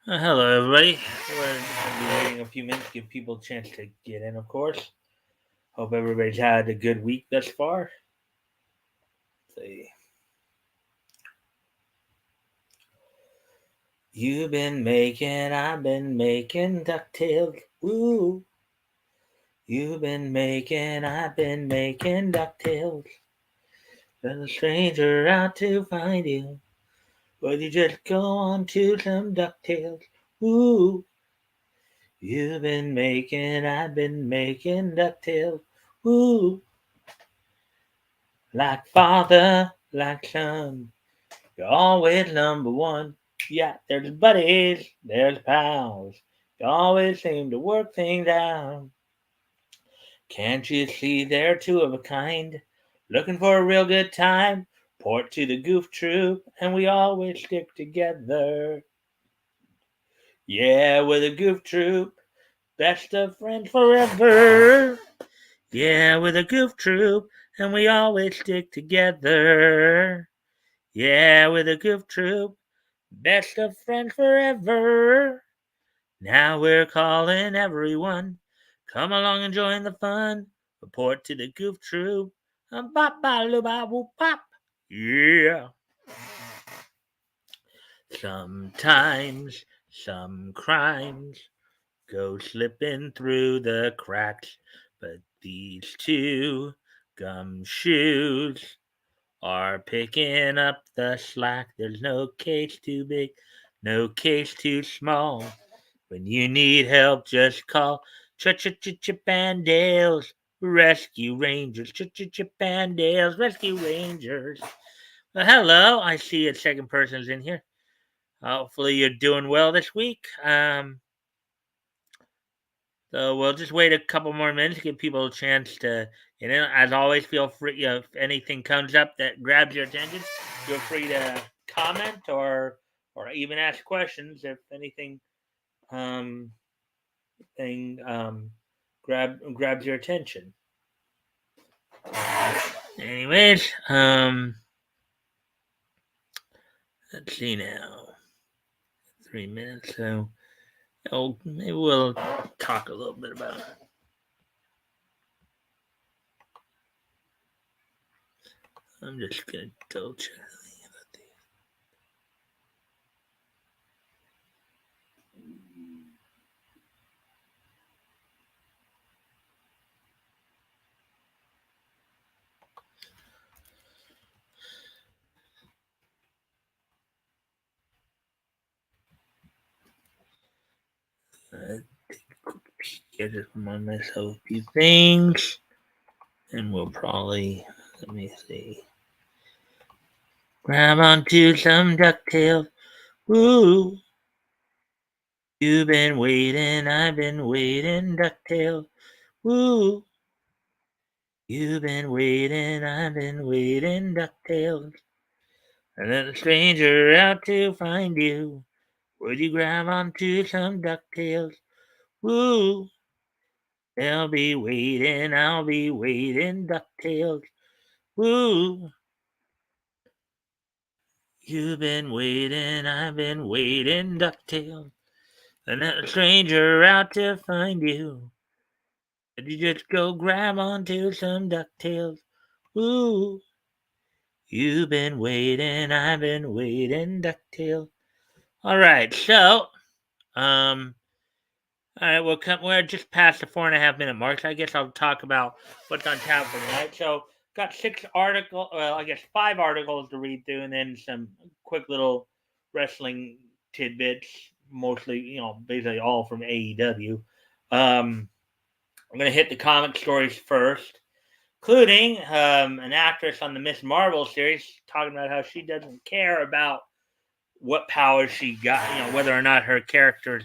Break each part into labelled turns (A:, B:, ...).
A: Hello, everybody. We're going to be waiting a few minutes to give people a chance to get in, of course. Hope everybody's had a good week thus far. Let's see. You've been making, I've been making DuckTales. Woo! You've been making, I've been making DuckTales. There's a stranger out to find you. Would you just go on to some DuckTales? Woo! You've been making, I've been making DuckTales. Woo! Like father, like son, you're always number one. Yeah, there's buddies, there's pals. You always seem to work things out. Can't you see they're two of a kind? Looking for a real good time? Port to the Goof Troop, and we always stick together. Yeah, we're the Goof Troop, best of friends forever. Yeah, we're the Goof Troop, and we always stick together. Yeah, we're the Goof Troop, best of friends forever. Now we're calling everyone. Come along and join the fun. Report to the Goof Troop. Bop, ba, loo, ba, whoop, pop. Yeah. Sometimes some crimes go slipping through the cracks, but these two gumshoes are picking up the slack. There's no case too big, no case too small. When you need help, just call Chip and Dale's Rescue Rangers. Chip and Dale's Rescue Rangers. Well, hello. I see a second person's in here. Hopefully you're doing well this week. So we'll just wait a couple more minutes to give people a chance to, as always, feel free, if anything comes up that grabs your attention, feel free to comment or even ask questions if anything um, thing grabs your attention. Anyways, let's see now. 3 minutes, so maybe we'll talk a little bit about it. I'm just gonna double check. Just remind myself a few things, and we'll probably, let me see, grab onto some ducktails. Woo! You've been waiting, I've been waiting, ducktails. Woo! You've been waiting, I've been waiting, ducktails. And then a stranger out to find you. Would you grab onto some ducktails? Woo! They'll be waiting, I'll be waiting, ducktails. Woo! You've been waiting, I've been waiting, ducktails. And then a stranger out to find you. Would you just go grab onto some ducktails? Woo! You've been waiting, I've been waiting, ducktails. All right, so um, all right, we're just past the 4.5 minute mark. So I guess I'll talk about what's on tap for tonight. So got I guess 5 articles to read through, and then some quick little wrestling tidbits, mostly basically all from AEW. I'm gonna hit the comic stories first, including an actress on the Miss Marvel series talking about how she doesn't care about what powers she got, whether or not her character's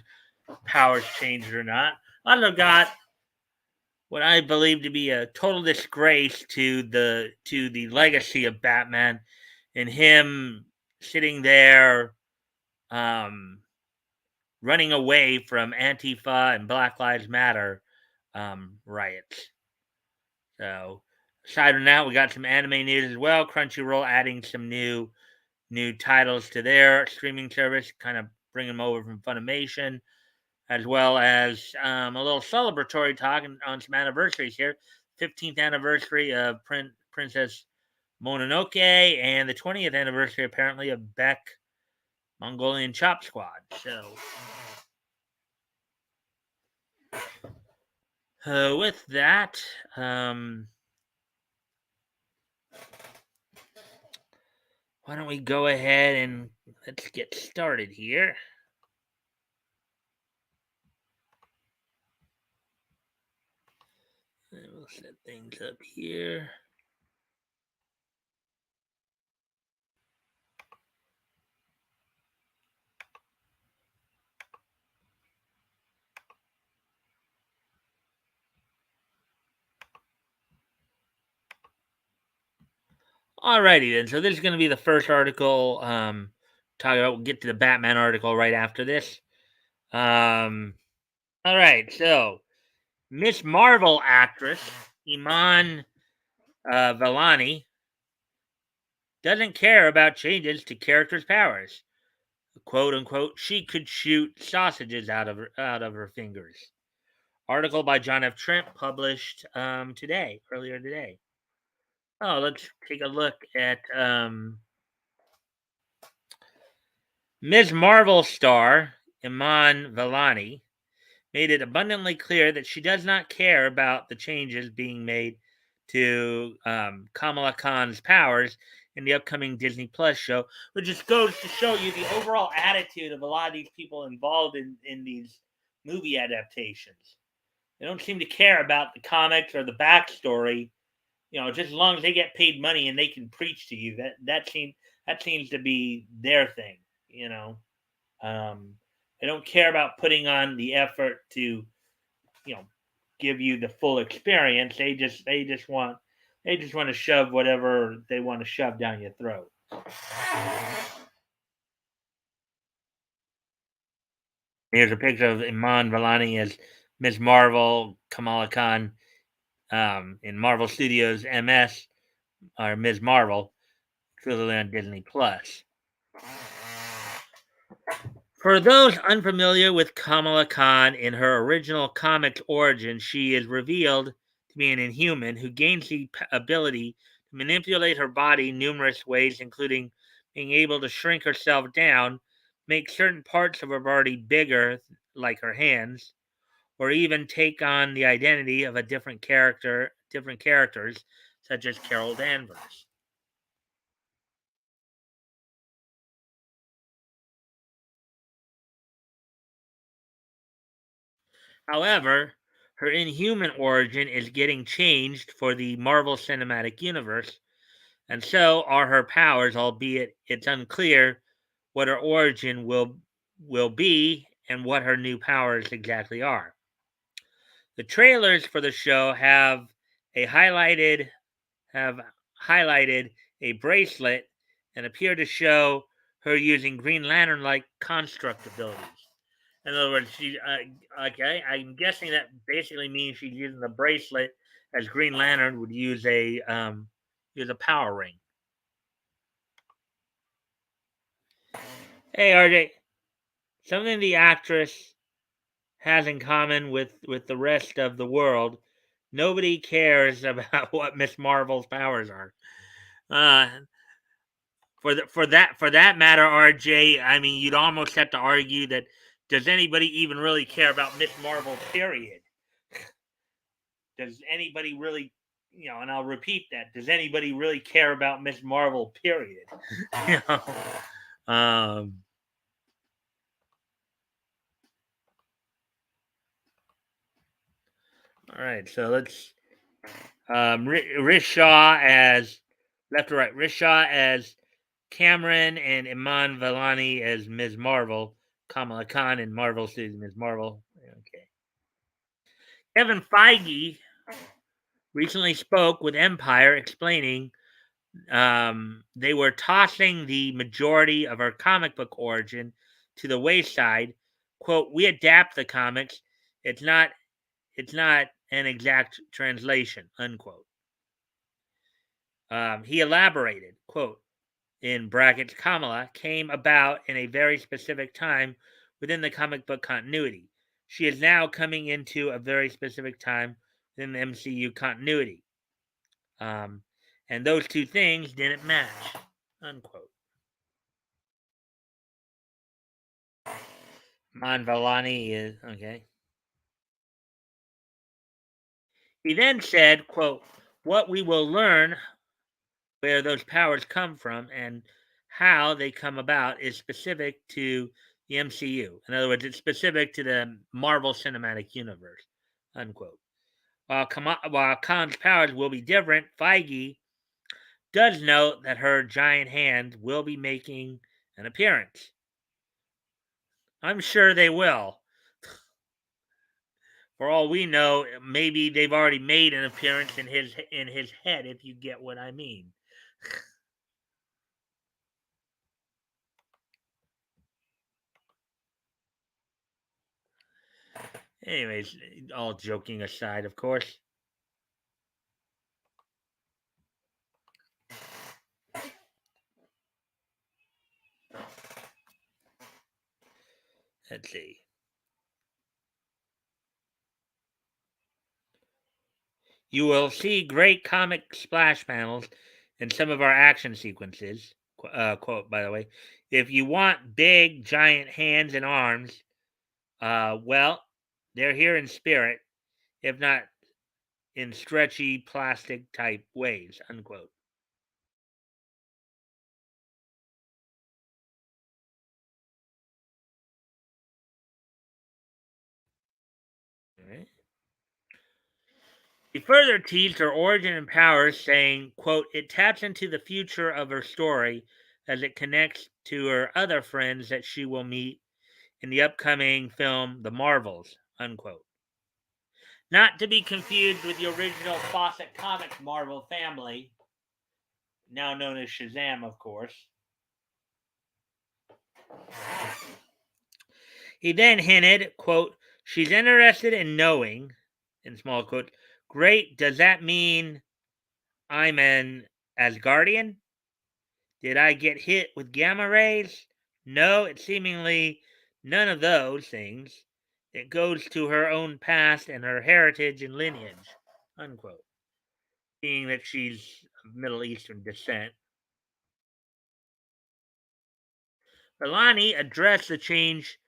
A: powers changed or not. Also got what I believe to be a total disgrace to the legacy of Batman, and him sitting there um, running away from Antifa and Black Lives Matter riots. So aside from that, we got some anime news as well. Crunchyroll adding some new titles to their streaming service, kind of bringing them over from Funimation, as well as a little celebratory talk on some anniversaries here. 15th anniversary of Princess Mononoke and the 20th anniversary, apparently, of Beck Mongolian Chop Squad. So, with that, why don't we go ahead and let's get started here. And we'll set things up here. Alrighty then. So this is going to be the first article. Talking about. We'll get to the Batman article right after this. All right. So Miss Marvel actress Iman Vellani doesn't care about changes to characters' powers. "Quote unquote," she could shoot sausages out of her fingers. Article by John F. Trent, published earlier today. Oh, let's take a look at Ms. Marvel star Iman Vellani made it abundantly clear that she does not care about the changes being made to Kamala Khan's powers in the upcoming Disney Plus show, which just goes to show you the overall attitude of a lot of these people involved in these movie adaptations. They don't seem to care about the comics or the backstory. Just as long as they get paid money and they can preach to you, that seems to be their thing. You know, they don't care about putting on the effort to you know give you the full experience. They just want to shove whatever they want to shove down your throat. Here's a picture of Iman Vellani as Ms. Marvel, Kamala Khan, in Marvel Studios MS, or Ms. Marvel, exclusively on Disney Plus. For those unfamiliar with Kamala Khan, in her original comics origin, she is revealed to be an inhuman who gains the ability to manipulate her body numerous ways, including being able to shrink herself down, make certain parts of her body bigger, like her hands, or even take on the identity of a different characters, such as Carol Danvers. However, her inhuman origin is getting changed for the Marvel Cinematic Universe, and so are her powers, albeit it's unclear what her origin will be and what her new powers exactly are. The trailers for the show a highlighted have highlighted a bracelet and appear to show her using Green Lantern like construct abilities. In other words, okay. I'm guessing that basically means she's using the bracelet as Green Lantern would use a power ring. Hey, RJ, something the actress has in common with the rest of the world: nobody cares about what Miss Marvel's powers are. Uh, for that matter, RJ, I mean, you'd almost have to argue that does anybody even really care about Miss Marvel? Period. Does anybody really, and I'll repeat that, does anybody really care about Miss Marvel? Period. you know? Um, all right, so let's Rish Shaw as left or right. Rish Shaw as Cameron and Iman Vellani as Ms. Marvel. Kamala Khan in Marvel Studios Ms. Marvel. Okay. Kevin Feige recently spoke with Empire, explaining they were tossing the majority of our comic book origin to the wayside. "Quote, we adapt the comics. It's not an exact translation," unquote. He elaborated, quote, in brackets Kamala, came about in a very specific time within the comic book continuity. She is now coming into a very specific time within the MCU continuity. Um, and those two things didn't match. Unquote. Monvalani is okay. He then said, quote, what we will learn where those powers come from and how they come about is specific to the MCU. In other words, it's specific to the Marvel Cinematic Universe, unquote. While Khan's powers will be different, Feige does note that her giant hand will be making an appearance. I'm sure they will. For all we know, maybe they've already made an appearance in his head, if you get what I mean. Anyways, all joking aside, of course. Let's see. You will see great comic splash panels in some of our action sequences. Quote, by the way. If you want big, giant hands and arms, well, they're here in spirit, if not in stretchy plastic type ways. Unquote. All right. He further teased her origin and powers, saying, quote, it taps into the future of her story as it connects to her other friends that she will meet in the upcoming film The Marvels, unquote. Not to be confused with the original Fawcett Comics Marvel family, now known as Shazam, of course. He then hinted, quote, she's interested in knowing, in small quotes, great, does that mean I'm an Asgardian? Did I get hit with gamma rays? No, it's seemingly none of those things. It goes to her own past and her heritage and lineage, unquote. Being that she's of Middle Eastern descent. Milani addressed the change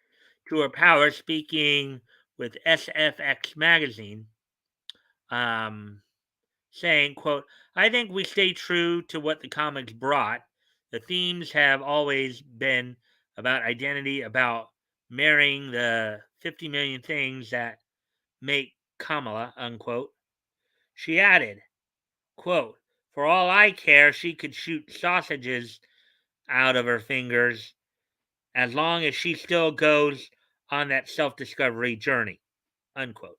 A: to her power speaking with SFX magazine, um, saying, quote, I think we stay true to what the comics brought. The themes have always been about identity, about marrying the 50 million things that make Kamala, unquote. She added, quote, for all I care, she could shoot sausages out of her fingers as long as she still goes on that self-discovery journey, unquote.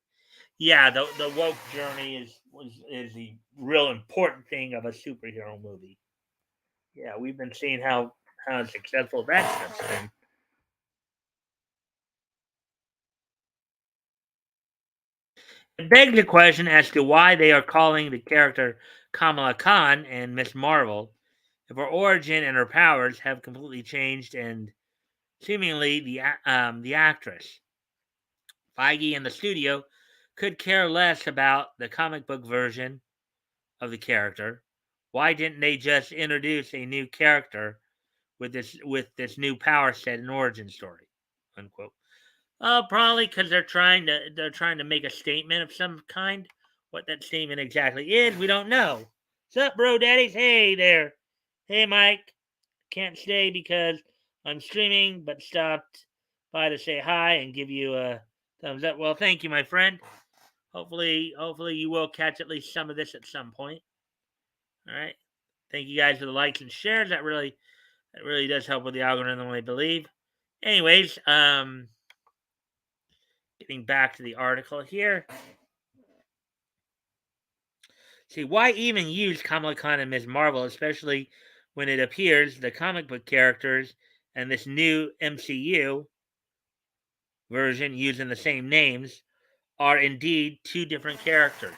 A: Yeah, the woke journey is the real important thing of a superhero movie. Yeah, we've been seeing how successful that stuff's been. It begs the question as to why they are calling the character Kamala Khan and Miss Marvel if her origin and her powers have completely changed and seemingly the actress. Feige and the studio could care less about the comic book version of the character. Why didn't they just introduce a new character with this new power set and origin story? Unquote. Probably because they're trying to make a statement of some kind. What that statement exactly is, we don't know. What's up, bro, daddies? Hey there. Hey, Mike. Can't stay because I'm streaming, but stopped by to say hi and give you a thumbs up. Well, thank you, my friend. Hopefully you will catch at least some of this at some point. All right. Thank you guys for the likes and shares. That really does help with the algorithm, I believe. Anyways, getting back to the article here. See, why even use Kamala Khan and Ms. Marvel, especially when it appears the comic book characters and this new MCU version using the same names are indeed two different characters.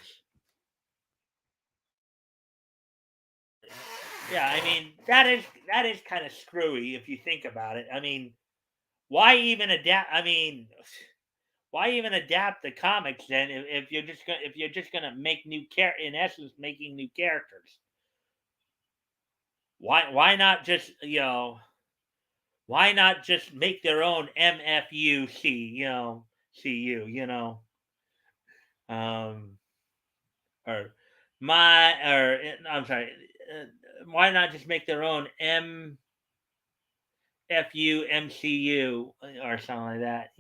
A: Yeah, I mean that is kind of screwy if you think about it. I mean, why even adapt? I mean, why even adapt the comics then if you're just gonna make new in essence making new characters? Why not just why not just make their own MFUC CU um or I'm sorry, uh, why not just make their own MFU MCU or something like that.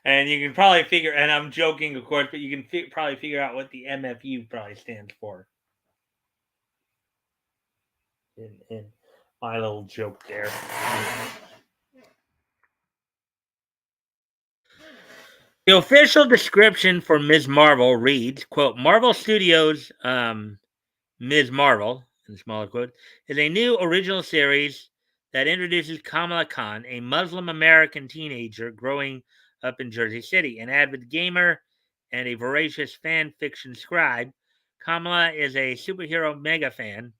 A: And you can probably figure, and I'm joking, of course, but you can probably figure out what the MFU probably stands for in my little joke there. The official description for Ms. Marvel reads, quote, Marvel Studios Ms. Marvel, in smaller quotes, is a new original series that introduces Kamala Khan, a Muslim American teenager growing up in Jersey City. An avid gamer and a voracious fan fiction scribe, Kamala is a superhero mega fan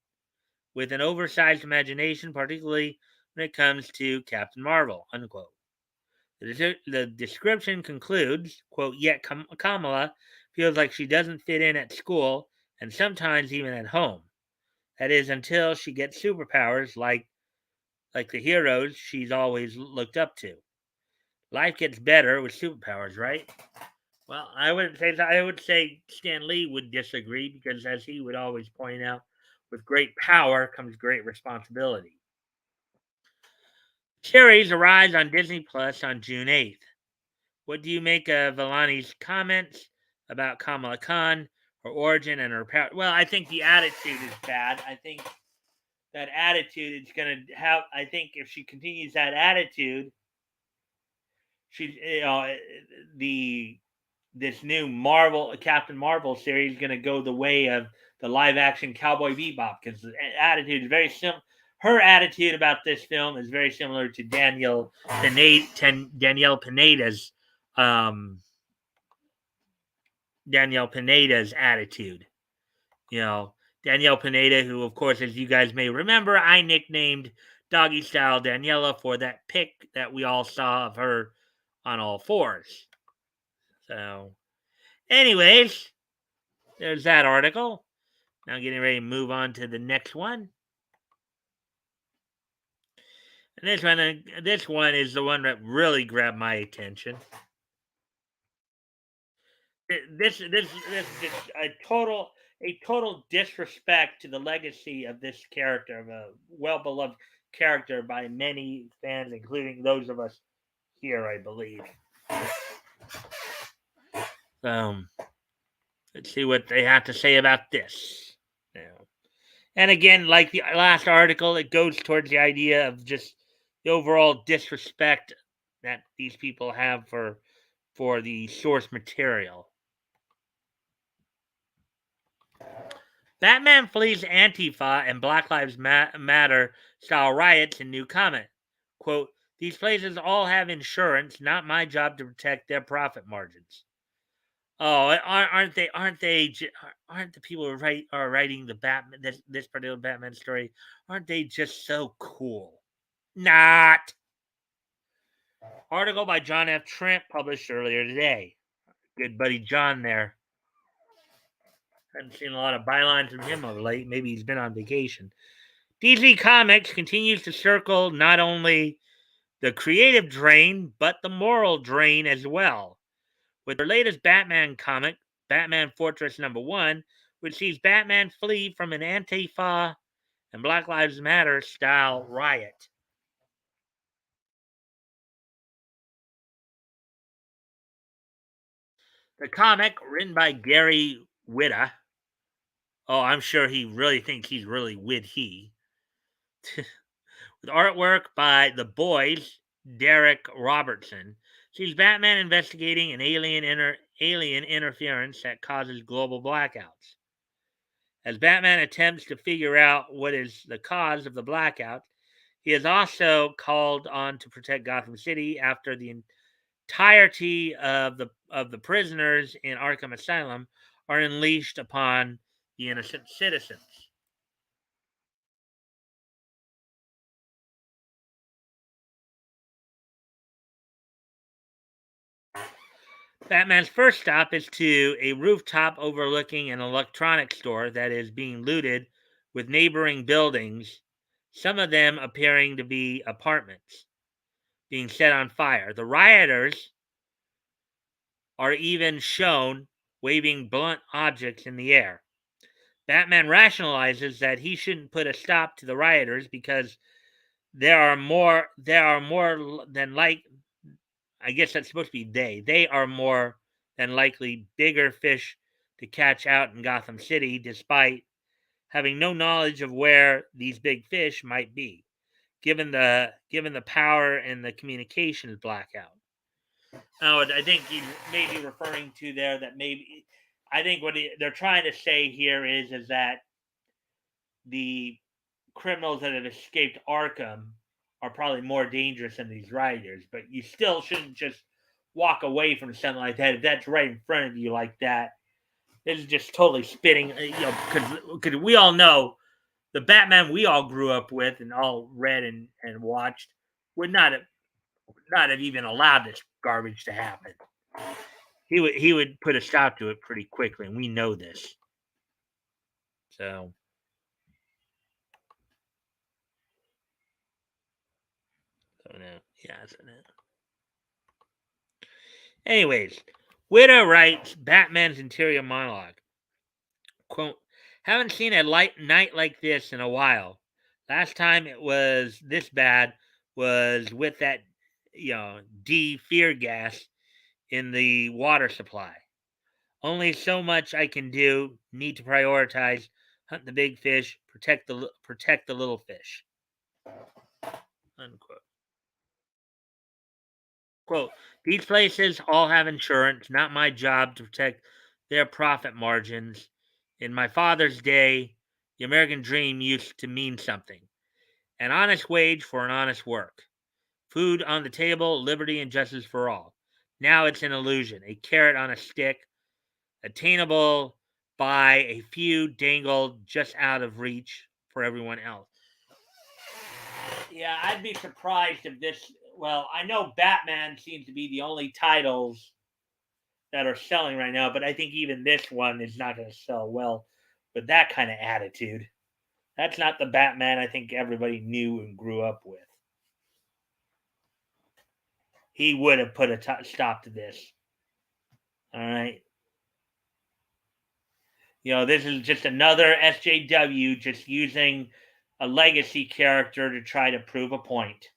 A: with an oversized imagination, particularly when it comes to Captain Marvel, unquote. The description concludes, quote, yet Kamala feels like she doesn't fit in at school and sometimes even at home. That is until she gets superpowers like the heroes she's always looked up to. Life gets better with superpowers, right? Well, I wouldn't say that. I would say Stan Lee would disagree because, as he would always point out, with great power comes great responsibility. Series arrives on Disney Plus on June 8th. What do you make of Vellani's comments about Kamala Khan, her origin, and her power? Well, I think the attitude is bad. I think that attitude is going to have. I think if she continues that attitude, she's the this new Marvel Captain Marvel series is going to go the way of the live action Cowboy Bebop because the attitude is very similar. Her attitude about this film is very similar to Danielle Pineda's um, Danielle Pineda's attitude. You know, Danielle Pineda, who, of course, as you guys may remember, I nicknamed Doggy Style Daniela for that pic that we all saw of her on all fours. So, anyways, there's that article. Now, getting ready to move on to the next one. And this one is the one that really grabbed my attention. This is a total disrespect to the legacy of this character, of a well beloved character by many fans, including those of us here, I believe. Um, let's see what they have to say about this. Yeah. And again, like the last article, it goes towards the idea of just the overall disrespect that these people have for the source material. Batman flees Antifa and Black Lives Matter style riots in new comment. Quote, these places all have insurance, not my job to protect their profit margins. Oh, aren't the people who are writing the Batman this particular Batman story, aren't they just so cool? Not. Article by John F. Trent published earlier today. Good buddy John there. Haven't seen a lot of bylines from him of late. Maybe he's been on vacation. DC Comics continues to circle not only the creative drain, but the moral drain as well. With their latest Batman comic, Batman Fortress #1, which sees Batman flee from an Antifa and Black Lives Matter style riot. The comic, written by Gary Whitta, oh, I'm sure he really thinks he's really with he, with artwork by the boys, Derek Robertson, sees Batman investigating an alien interference that causes global blackouts. As Batman attempts to figure out what is the cause of the blackout, he is also called on to protect Gotham City after the entirety of the prisoners in Arkham Asylum are unleashed upon the innocent citizens. Batman's first stop is to a rooftop overlooking an electronics store that is being looted, with neighboring buildings, some of them appearing to be apartments, being set on fire. The rioters are even shown waving blunt objects in the air. Batman rationalizes that he shouldn't put a stop to the rioters because there are more than like I guess that's supposed to be they. They are more than likely bigger fish to catch out in Gotham City, despite having no knowledge of where these big fish might be, given the power and the communications blackout. Now, I think he may be referring to there that maybe I think they're trying to say here is that the criminals that have escaped Arkham are probably more dangerous than these rioters, but you still shouldn't just walk away from something like that. If that's right in front of you like that, this is just totally spitting. Because we all know the Batman we all grew up with and all read and watched would not have even allowed this garbage to happen. He would put a stop to it pretty quickly, and we know this. So no, yeah, so no. Anyways, Widow writes Batman's interior monologue. Quote, haven't seen a light night like this in a while. Last time it was this bad was with that, D fear gas in the water supply. Only so much I can do. Need to prioritize. Hunt the big fish. Protect the little fish. Unquote. Quote, these places all have insurance, not my job to protect their profit margins. In my father's day, the American dream used to mean something, an honest wage for an honest work, food on the table, liberty and justice for all. Now it's an illusion, a carrot on a stick, attainable by a few, dangled just out of reach for everyone else. Yeah, I'd be surprised if this. Well, I know Batman seems to be the only titles that are selling right now, but I think even this one is not going to sell well with that kind of attitude. That's not the Batman I think everybody knew and grew up with. He would have put a stop to this. All right. This is just another SJW just using a legacy character to try to prove a point.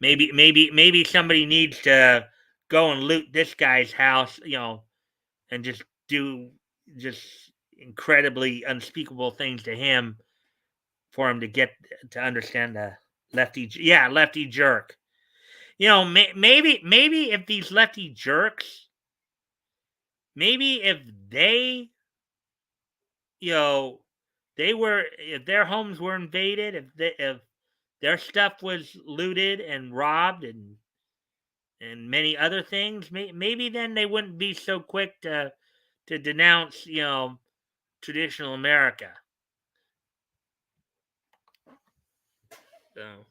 A: Maybe somebody needs to go and loot this guy's house, and just do just incredibly unspeakable things to him for him to get to understand the lefty jerk. Maybe if these lefty jerks, maybe if they, you know, if their homes were invaded, if their stuff was looted and robbed and many other things, maybe then they wouldn't be so quick to denounce, traditional America. So,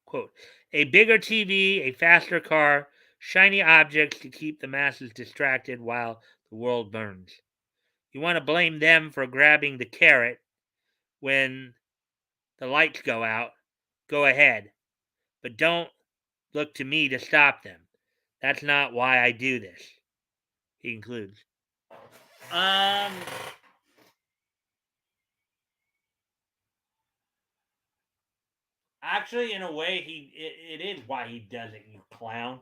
A: quote, a bigger TV, a faster car, shiny objects to keep the masses distracted while the world burns. You want to blame them for grabbing the carrot when the lights go out? Go ahead. But don't look to me to stop them. That's not why I do this, he concludes. Um, Actually, in a way, it is why he does it, you clown.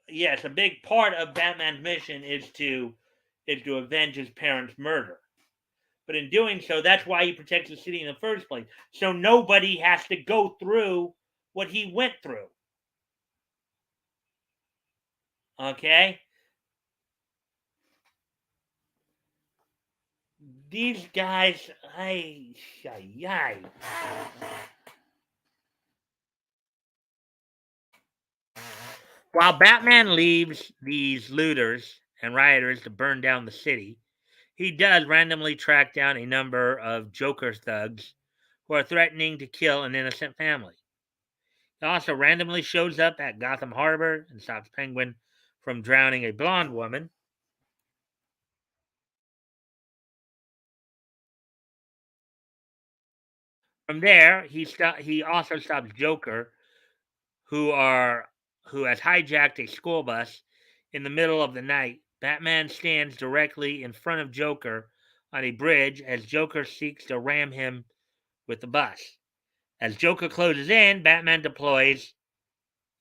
A: Yes, a big part of Batman's mission is to avenge his parents' murder. But in doing so, that's why he protects the city in the first place. So nobody has to go through what he went through. Okay? These guys, ay. While Batman leaves these looters and rioters to burn down the city, he does randomly track down a number of Joker thugs who are threatening to kill an innocent family. He also randomly shows up at Gotham Harbor and stops Penguin from drowning a blonde woman. From there, he also stops Joker, who are who has hijacked a school bus in the middle of the night. Batman stands directly in front of Joker on a bridge as Joker seeks to ram him with the bus. As Joker closes in, Batman deploys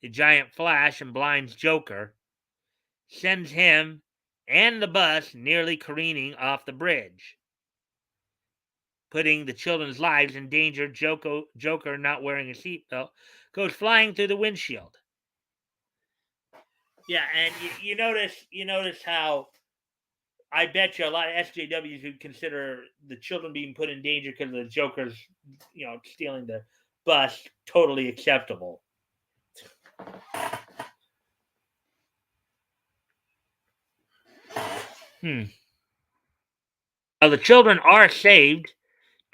A: a giant flash and blinds Joker, sends him and the bus nearly careening off the bridge, putting the children's lives in danger. Joker, not wearing a seatbelt, goes flying through the windshield. Yeah, and you notice how I bet you a lot of SJWs would consider the children being put in danger because of the Joker's, stealing the bus totally acceptable. Hmm. While the children are saved,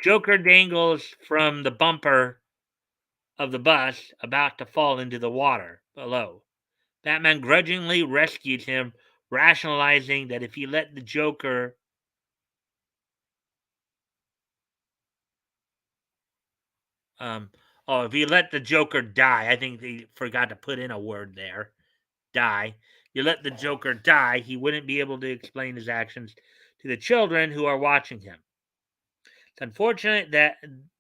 A: Joker dangles from the bumper of the bus, about to fall into the water below. Batman grudgingly rescues him, rationalizing that if he let the Joker um if he let the Joker die, I think they forgot to put in a word there. Die. You let the Joker die, he wouldn't be able to explain his actions to the children who are watching him. It's unfortunate that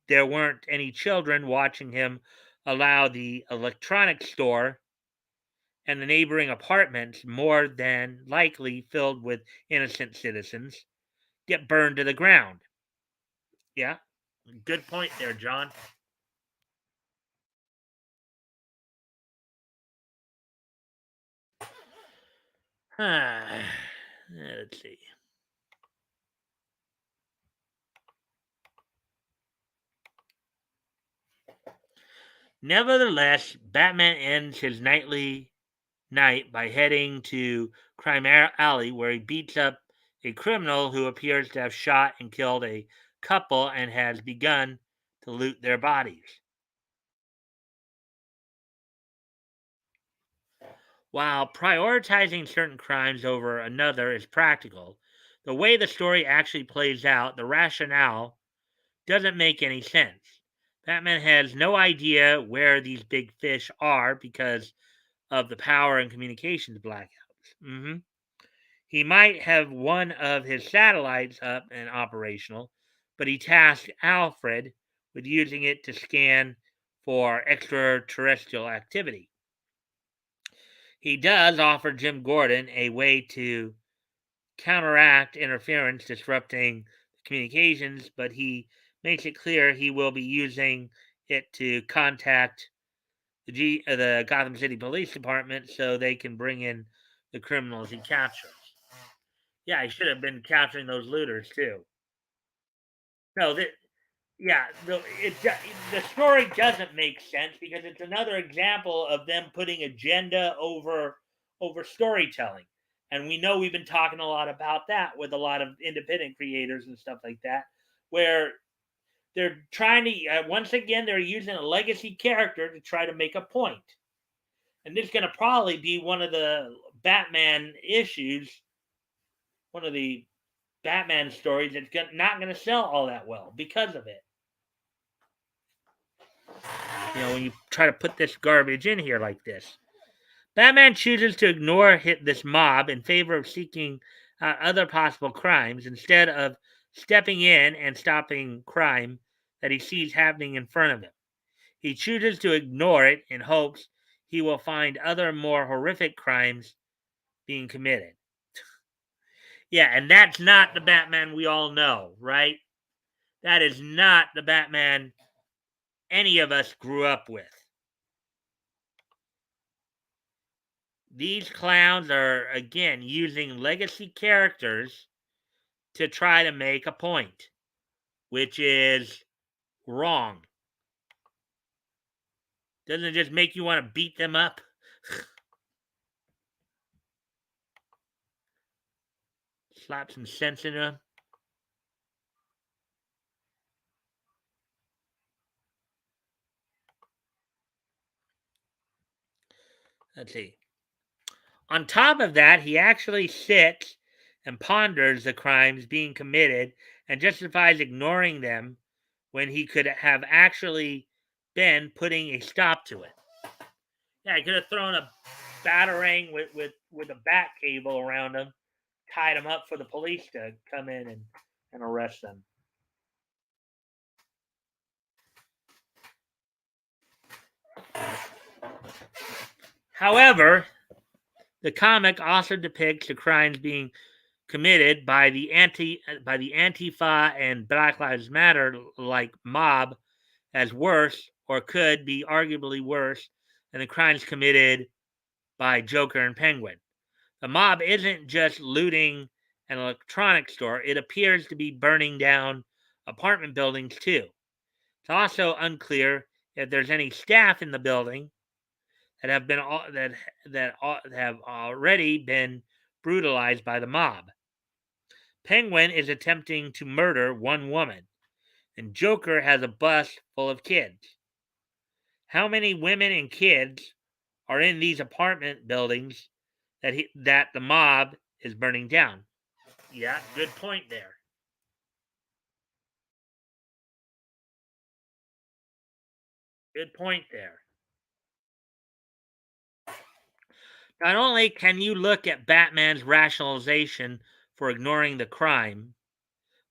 A: there weren't any children watching him allow the electronics store and the neighboring apartments, more than likely filled with innocent citizens, get burned to the ground. Yeah, good point there, John. Let's see. Nevertheless, Batman ends his nightly night by heading to Crime Alley, where he beats up a criminal who appears to have shot and killed a couple and has begun to loot their bodies. While prioritizing certain crimes over another is practical, the way the story actually plays out, the rationale, doesn't make any sense. Batman has no idea where these big fish are because of the power and communications blackouts. He might have one of his satellites up and operational, but he tasked Alfred with using it to scan for extraterrestrial activity. He does offer Jim Gordon a way to counteract interference disrupting communications, but he makes it clear he will be using it to contact the Gotham City Police Department so they can bring in the criminals he captures. Yeah, he should have been capturing those looters too. No, yeah, the story doesn't make sense because it's another example of them putting agenda over storytelling. And we know we've been talking a lot about that with a lot of independent creators and stuff like that, where they're trying to once again they're using a legacy character to try to make a point. And this is going to probably be one of the Batman issues, one of the Batman stories that's not going to sell all that well because of it. When you try to put this garbage in here like this. Batman chooses to ignore this mob in favor of seeking out other possible crimes instead of stepping in and stopping crime that he sees happening in front of him. He chooses to ignore it in hopes he will find other more horrific crimes being committed. Yeah, and that's not the Batman we all know, right? That is not the Batman any of us grew up with. These clowns are, again, using legacy characters to try to make a point, which is wrong. Doesn't it just make you want to beat them up? slap some sense into him. Let's see. On top of that, he actually sits and ponders the crimes being committed and justifies ignoring them when he could have actually been putting a stop to it. Yeah, he could have thrown a batarang with a bat cable around him, tied him up for the police to come in and arrest them. However, the comic also depicts the crimes being committed by the Antifa and Black Lives Matter like mob as worse, or could be arguably worse, than the crimes committed by Joker and Penguin. The mob isn't just looting an electronics store, it appears to be burning down apartment buildings too. It's also unclear if there's any staff in the building that have already been brutalized by the mob. Penguin is attempting to murder one woman, and Joker has a bus full of kids. How many women and kids are in these apartment buildings that the mob is burning down? Yeah, good point there. Good point there. Not only can you look at Batman's rationalization for ignoring the crime,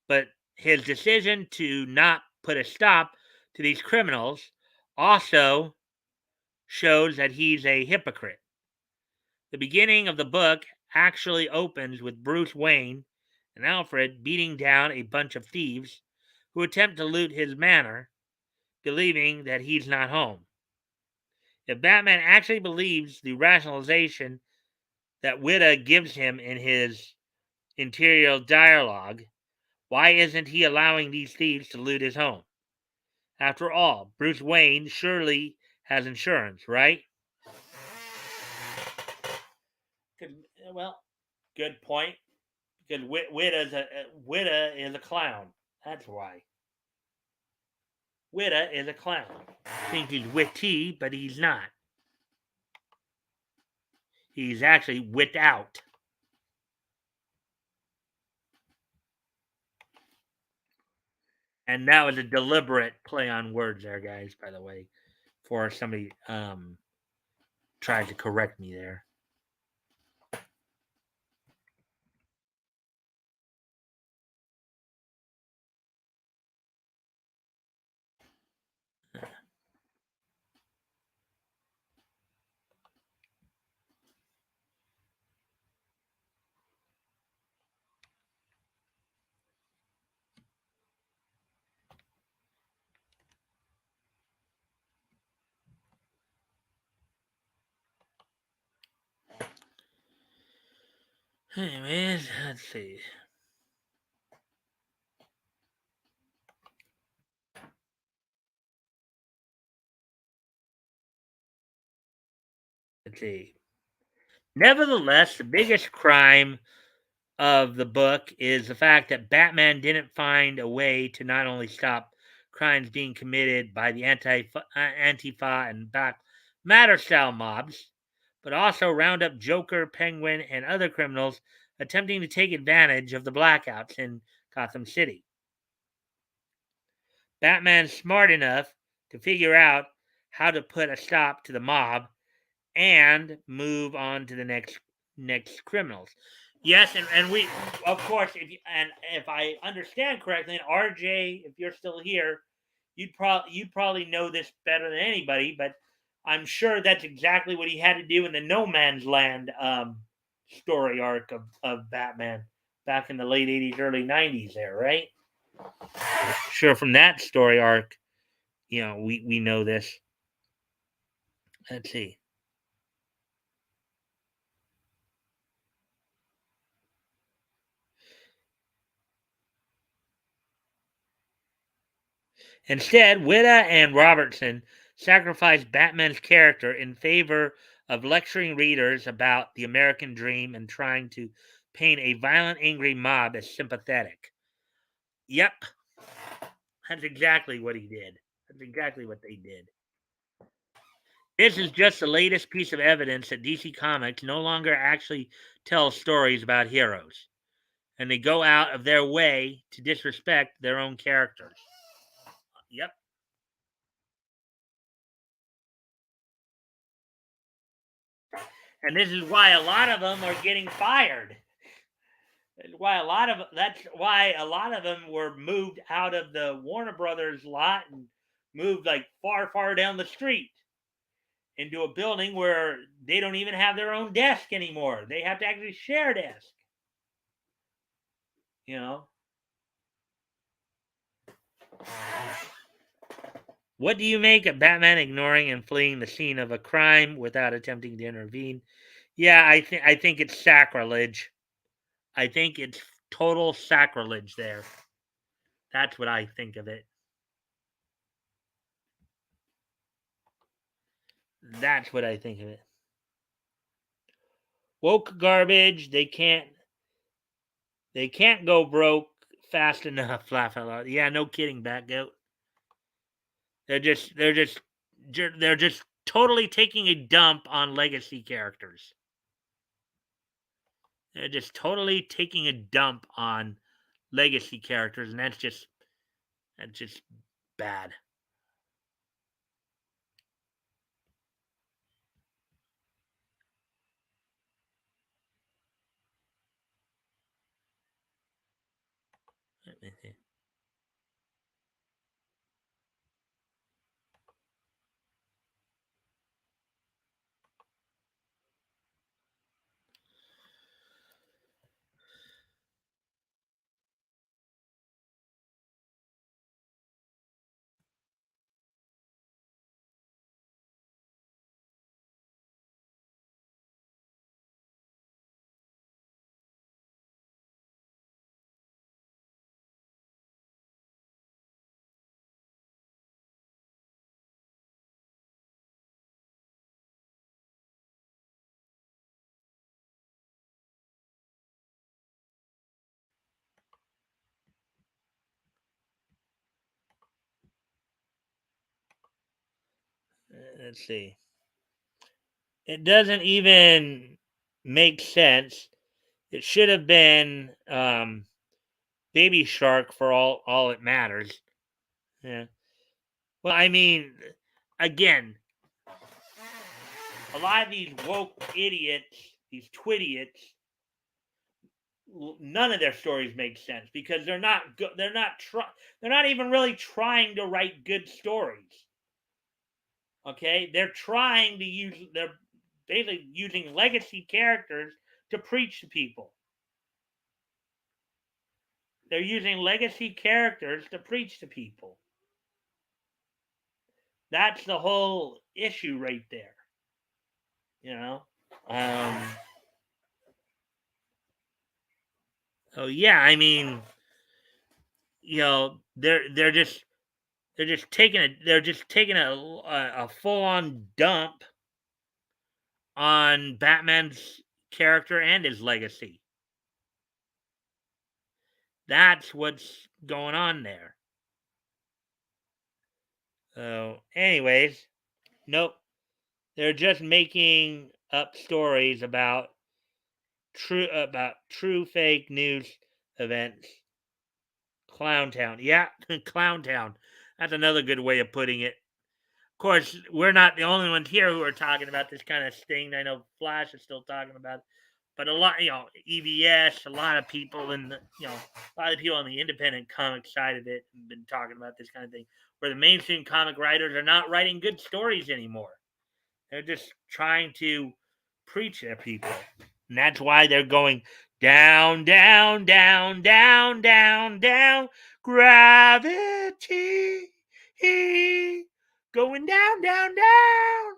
A: but his decision to not put a stop to these criminals also shows that he's a hypocrite. The beginning of the book actually opens with Bruce Wayne and Alfred beating down a bunch of thieves who attempt to loot his manor, believing that he's not home. If Batman actually believes the rationalization that Witta gives him in his interior dialogue, why isn't he allowing these thieves to loot his home? After all, Bruce Wayne surely has insurance, right? Well, good point. Because Witta is a clown. That's why. Witta is a clown. I think he's witty, but he's not. He's actually wit out. And that was a deliberate play on words there, guys, by the way, for somebody tried to correct me there. Anyways, let's see. Let's see. Nevertheless, the biggest crime of the book is the fact that Batman didn't find a way to not only stop crimes being committed by the Antifa and Black Matter style mobs, but also round up Joker, Penguin, and other criminals attempting to take advantage of the blackouts in Gotham City. Batman's smart enough to figure out how to put a stop to the mob and move on to the next criminals. Yes, and we, of course, if I understand correctly, and RJ, if you're still here, you'd probably know this better than anybody, but I'm sure that's exactly what he had to do in the No Man's Land story arc of Batman back in the late '80s, early '90s. There, right? Sure, from that story arc, we know this. Let's see. Instead, Witta and Robertson sacrificed Batman's character in favor of lecturing readers about the American dream and trying to paint a violent, angry mob as sympathetic. Yep, that's exactly what he did. That's exactly what they did. This is just the latest piece of evidence that DC Comics no longer actually tells stories about heroes, and they go out of their way to disrespect their own characters. Yep. And this is why a lot of them are getting fired. That's why a lot of them were moved out of the Warner Brothers lot and moved like far down the street into a building where they don't even have their own desk anymore. They have to actually share a desk. You know. What do you make of Batman ignoring and fleeing the scene of a crime without attempting to intervene? Yeah, I think it's sacrilege. I think it's total sacrilege there. That's what I think of it. That's what I think of it. Woke garbage. They can't go broke fast enough. Laugh out loud. Yeah, no kidding, Batgoat. They're just totally taking a dump on legacy characters. They're just totally taking a dump on legacy characters, and that's just bad. Let's see. It doesn't even make sense. It should have been Baby Shark for all it matters. Yeah. Well, I mean, again, a lot of these woke idiots, these twidiots, none of their stories make sense because they're not even really trying to write good stories. Okay, they're basically using legacy characters to preach to people. They're using legacy characters to preach to people. That's the whole issue right there. You know. Um, oh yeah, I mean, they're just taking a full on dump on Batman's character and his legacy. That's what's going on there. So, anyways, nope. They're just making up stories about true fake news events. Clown Town. Yeah, Clown Town. That's another good way of putting it. Of course, we're not the only ones here who are talking about this kind of thing. I know Flash is still talking about it. But a lot, EVS, a lot of people a lot of people on the independent comic side of it have been talking about this kind of thing, where the mainstream comic writers are not writing good stories anymore. They're just trying to preach at people. And that's why they're going down, down, down, down, down, down. Gravity. Going down, down, down.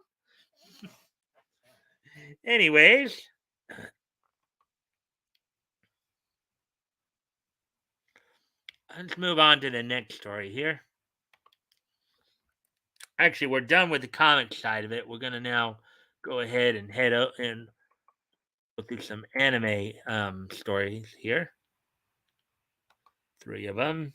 A: Anyways, let's move on to the next story here. Actually, we're done with the comic side of it. We're going to now go ahead and head out and Go through some anime stories here. Three of them.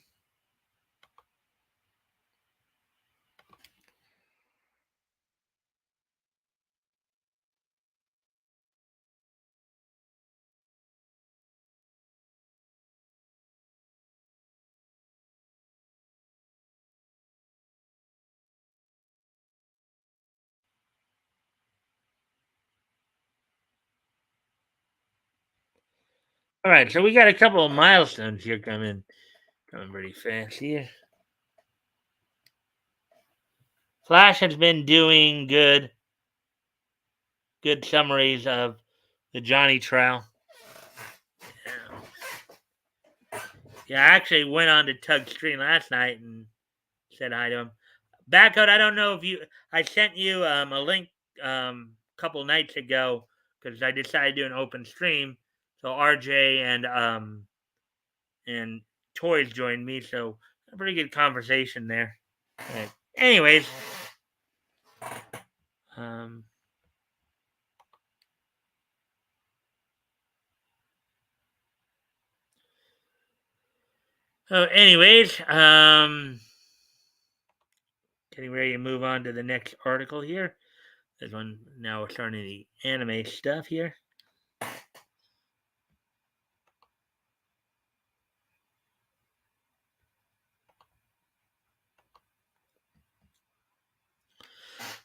A: All right, so we got a couple of milestones here coming pretty fast here. Flash has been doing good summaries of the Johnny trial. Yeah, I actually went on to Tug's stream last night and said hi to him. Backcode, I don't know if you. I sent you a link a couple nights ago because I decided to do an open stream. So RJ and Toys joined me, so a pretty good conversation there. Right. Anyways, um, getting ready to move on to the next article here. This one now we're starting the anime stuff here.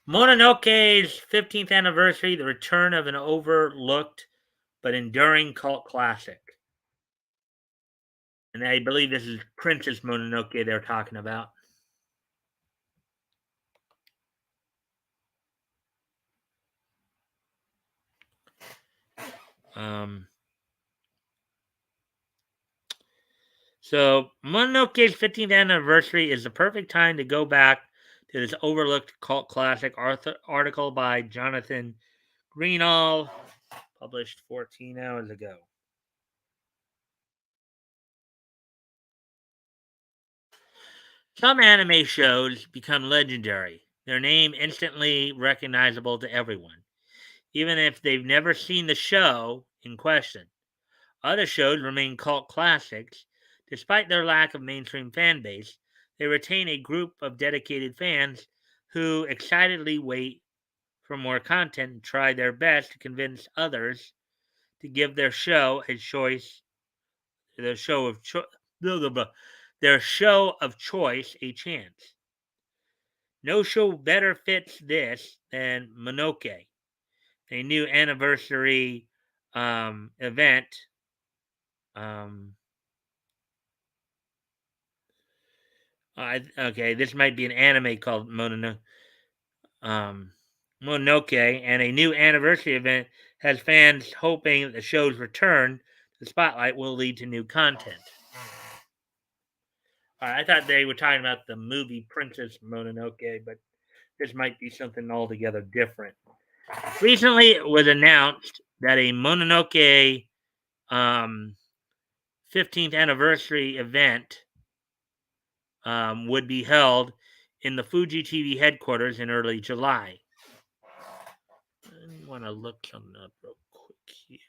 A: Mononoke's 15th anniversary, the return of an overlooked but enduring cult classic. And I believe this is Princess Mononoke they're talking about. Um, so Mononoke's 15th anniversary is the perfect time to go back to this overlooked cult classic article by Jonathan Greenall, published 14 hours ago. Some anime shows become legendary, their name instantly recognizable to everyone, even if they've never seen the show in question. Other shows remain cult classics. Despite their lack of mainstream fan base, they retain a group of dedicated fans who excitedly wait for more content and try their best to convince others to give their show of choice, their show of choice a chance. No show better fits this than Monoke, a new anniversary event. Um, okay, this might be an anime called um, Mononoke, and a new anniversary event has fans hoping that the show's return to the spotlight will lead to new content. I thought they were talking about the movie Princess Mononoke, but this might be something altogether different. Recently, it was announced that a Mononoke um, 15th anniversary event would be held in the Fuji TV headquarters in early July. I want to look something up real quick here.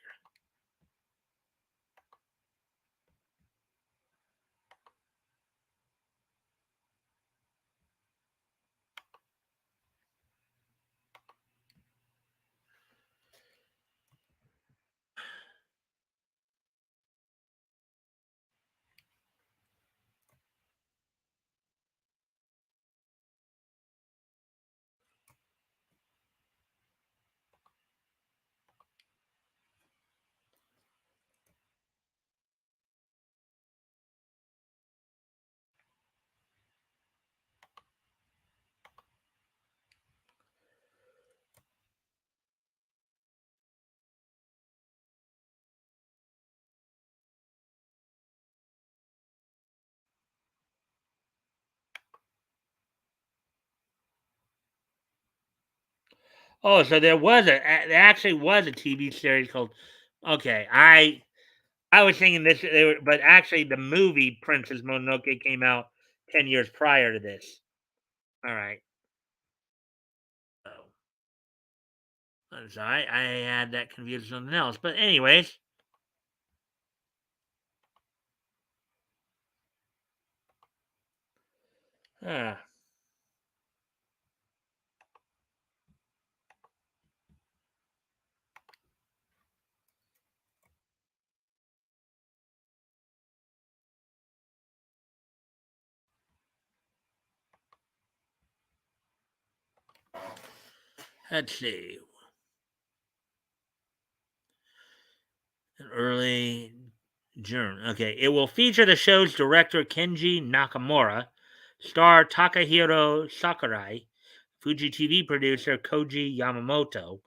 A: Oh, so there actually was a TV series called. Okay, I was thinking but actually the movie Princess Mononoke came out 10 years prior to this. All right. Oh, Sorry, I had that confused with something else. But anyways, uh, let's see. An early June. Okay, it will feature the show's director Kenji Nakamura, star Takahiro Sakurai, Fuji TV producer Koji Yamamoto.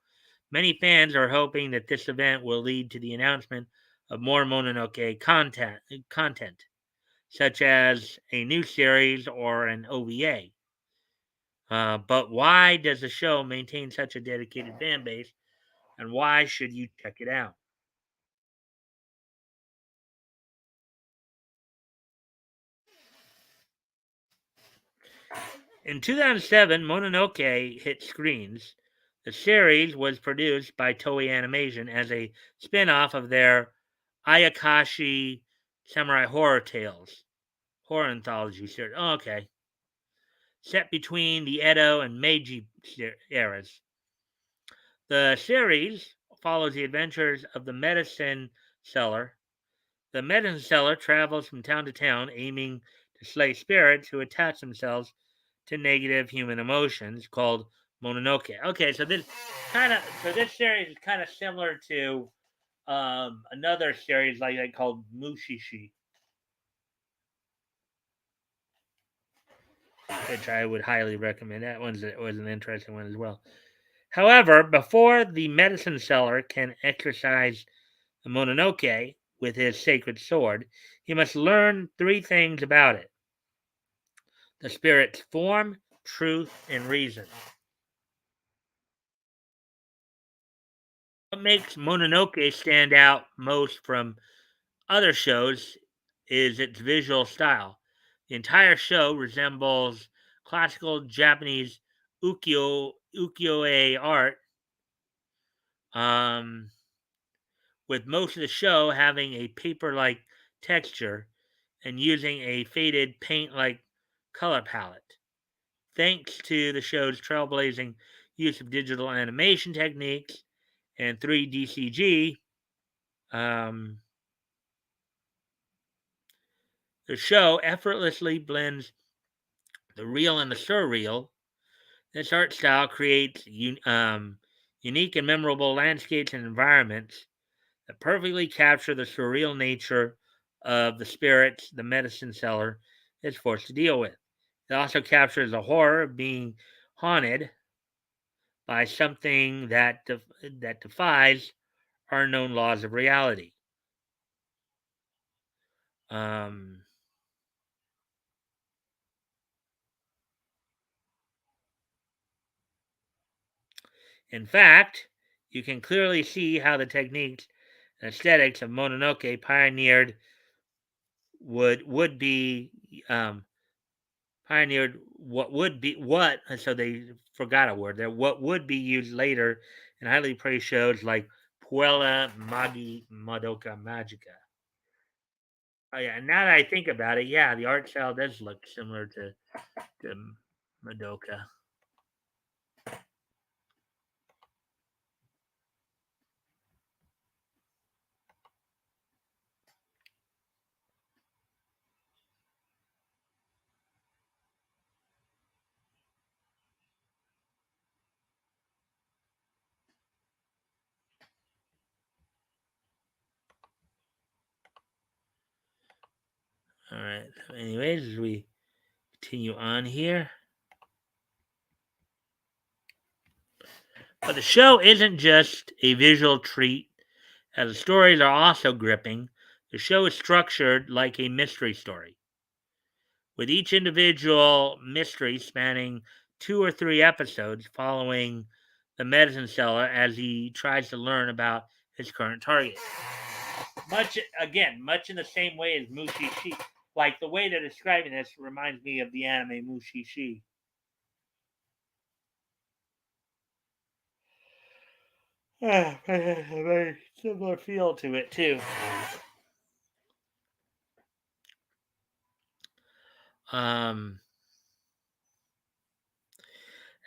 A: Many fans are hoping that this event will lead to the announcement of more Mononoke content, such as a new series or an OVA. But why does the show maintain such a dedicated fan base, and why should you check it out? In 2007, Mononoke hit screens. The series was produced by Toei Animation as a spin off of their Ayakashi Samurai Horror Tales horror anthology series. Oh, okay. Set between the Edo and Meiji eras. The series follows the adventures of the medicine seller. The medicine seller travels from town to town, aiming to slay spirits who attach themselves to negative human emotions, called Mononoke. Okay, so this series is kind of similar to another series like that called Mushishi, which I would highly recommend. That was an interesting one as well. However, before the medicine seller can exercise the Mononoke with his sacred sword, he must learn three things about it: the spirit's form, truth, and reason. What makes Mononoke stand out most from other shows is its visual style. The entire show resembles classical Japanese ukiyo-e art, um, with most of the show having a paper-like texture and using a faded paint-like color palette. Thanks to the show's trailblazing use of digital animation techniques and 3D CG, um, the show effortlessly blends the real and the surreal. This art style creates unique and memorable landscapes and environments that perfectly capture the surreal nature of the spirits the medicine seller is forced to deal with. It also captures the horror of being haunted by something that defies our known laws of reality. Um, in fact, you can clearly see how the techniques and aesthetics of Mononoke would be um, pioneered what would be what so they forgot a word there, what would be used later in highly praised shows like Puella Magi Madoka Magica. Oh yeah, and now that I think about it, yeah, the art style does look similar to Madoka. All right. So anyways, as we continue on here, but the show isn't just a visual treat, as the stories are also gripping. The show is structured like a mystery story, with each individual mystery spanning 2 or 3 episodes following the medicine seller as he tries to learn about his current target. Much in the same way as Mushishi. Like the way they're describing this reminds me of the anime Mushishi. Yeah, it has a very similar feel to it too. Um,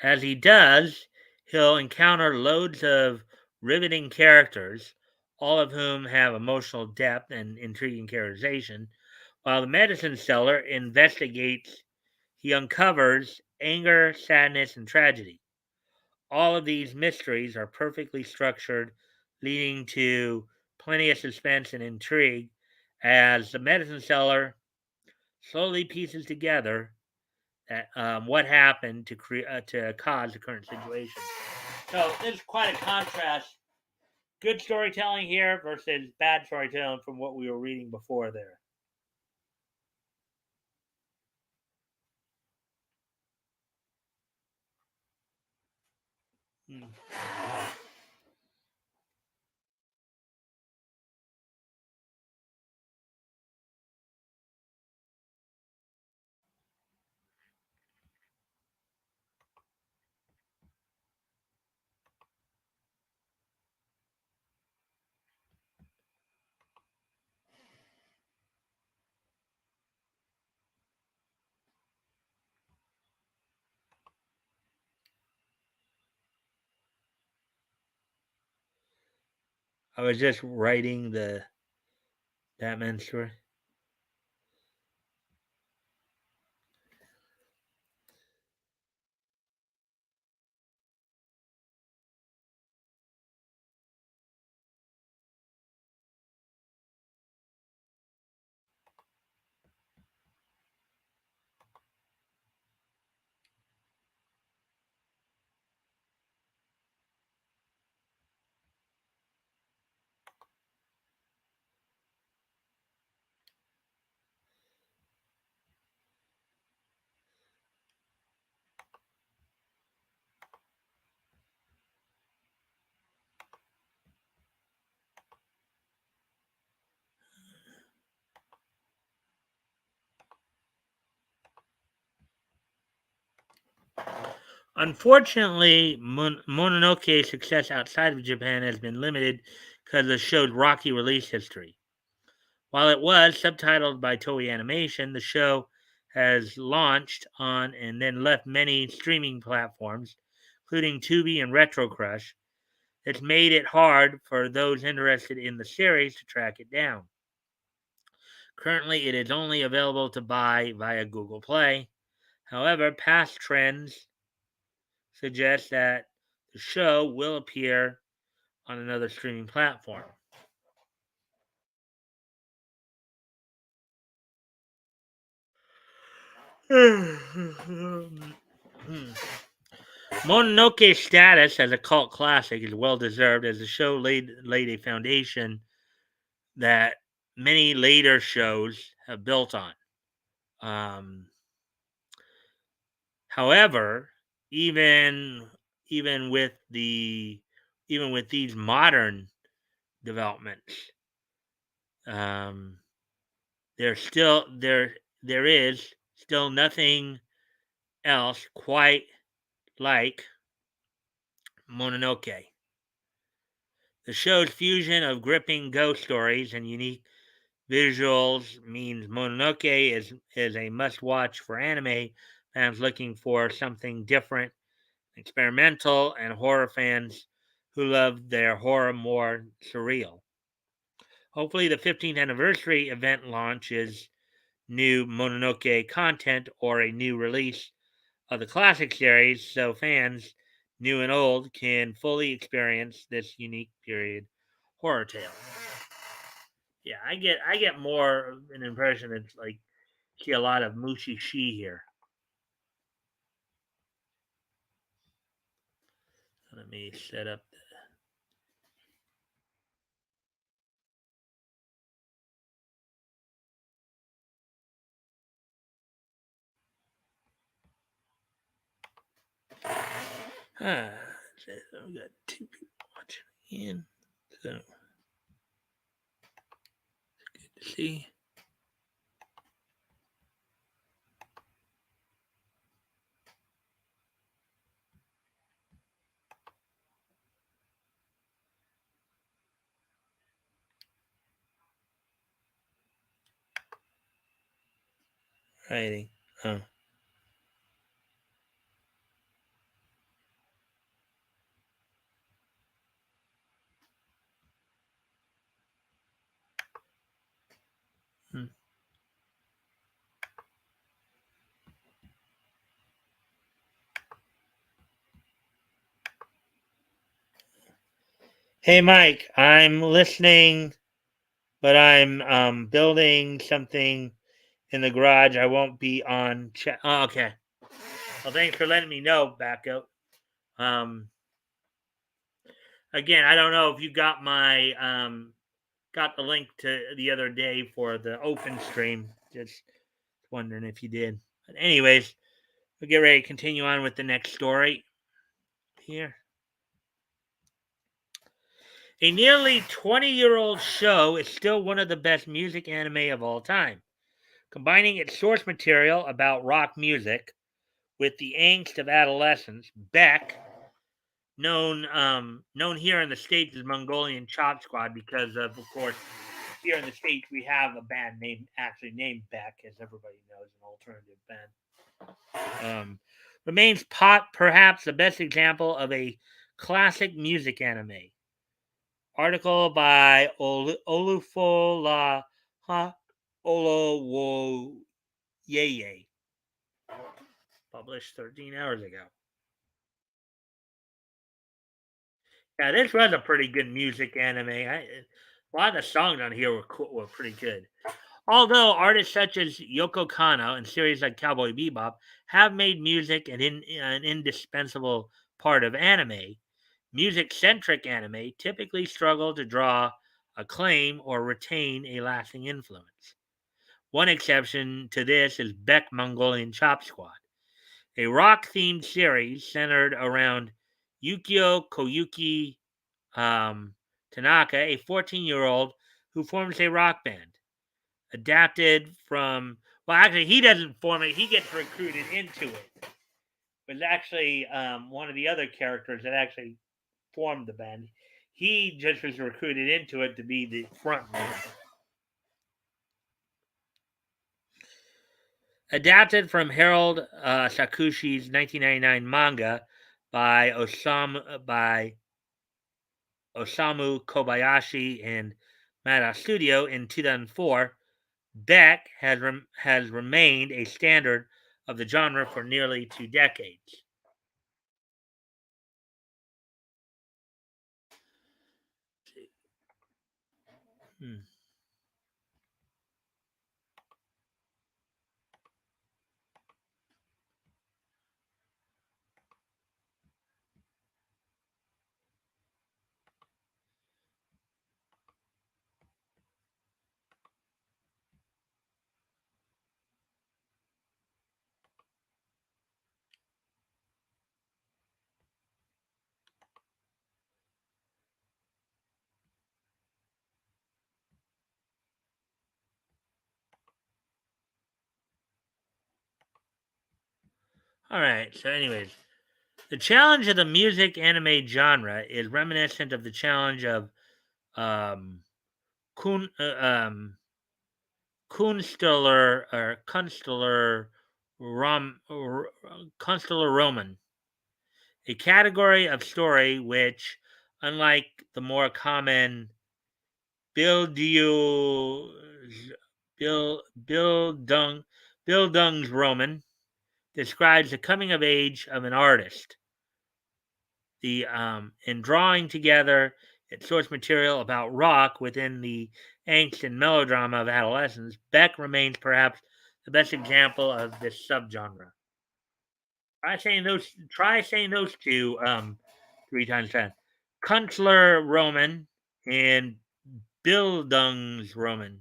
A: as he does, he'll encounter loads of riveting characters, all of whom have emotional depth and intriguing characterization. While the medicine seller investigates, he uncovers anger, sadness, and tragedy. All of these mysteries are perfectly structured, leading to plenty of suspense and intrigue as the medicine seller slowly pieces together what happened to cause the current situation. So there's quite a contrast. Good storytelling here versus bad storytelling from what we were reading before there. Hmm. I was just writing the Batman story. Unfortunately, Mononoke's success outside of Japan has been limited because of the show's rocky release history. While it was subtitled by Toei Animation, the show has launched on and then left many streaming platforms, including Tubi and Retro Crush. It's made it hard for those interested in the series to track it down. Currently, it is only available to buy via Google Play. However, past trends suggest that the show will appear on another streaming platform. Mononoke's status as a cult classic is well deserved as the show laid a foundation that many later shows have built on. Um, However, even even with the even with these modern developments, um, there is still nothing else quite like Mononoke. The show's fusion of gripping ghost stories and unique visuals means Mononoke is a must watch for anime fans looking for something different, experimental, and horror fans who love their horror more surreal. Hopefully, the 15th anniversary event launches new Mononoke content or a new release of the classic series so fans, new and old, can fully experience this unique period horror tale. Yeah, I get more of an impression it's like see a lot of Mushi Shi here. Let me set up. Ah, so we got two people watching in. So good to see. Writing. Oh. Hmm. Hey, Mike, I'm listening, but I'm building something in the garage. I won't be on chat. Oh, okay. Well, thanks for letting me know, Backup. Um, Again, I don't know if you got my got the link to the other day for the open stream. Just wondering if you did. But anyways, we'll get ready to continue on with the next story here. A nearly 20-year-old show is still one of the best music anime of all time, combining its source material about rock music with the angst of adolescence. Beck, known here in the States as Mongolian Chop Squad, because of course, here in the States we have a band named Beck, as everybody knows, an alternative band. Remains perhaps the best example of a classic music anime. Article by Olufola Olowoyeye, published 13 hours ago. Yeah, this was a pretty good music anime. A lot of the songs on here were pretty good. Although artists such as Yoko Kanno and series like Cowboy Bebop have made music an indispensable part of anime, music centric anime typically struggle to draw acclaim or retain a lasting influence. One exception to this is Beck Mongolian Chop Squad, a rock themed series centered around Yukio Koyuki Tanaka, a 14-year-old who forms a rock band. Adapted from, well, actually, he doesn't form it, he gets recruited into it. But it's actually one of the other characters that actually formed the band. He just was recruited into it to be the front man. Adapted from Harold Sakushi's 1999 manga by Osamu Kobayashi and Mada Studio in 2004, Beck has remained a standard of the genre for nearly 2 decades. Hmm. All right. So, anyways, the challenge of the music anime genre is reminiscent of the challenge of um, Kun, Kunstler Constellar Roman, a category of story which, unlike the more common Bildungs Bill Bildung Bildungsroman, describes the coming of age of an artist. The in drawing together its source material about rock within the angst and melodrama of adolescence, Beck remains perhaps the best example of this subgenre. Try saying those two 3 times fast. Kunstler Roman and Bildungsroman.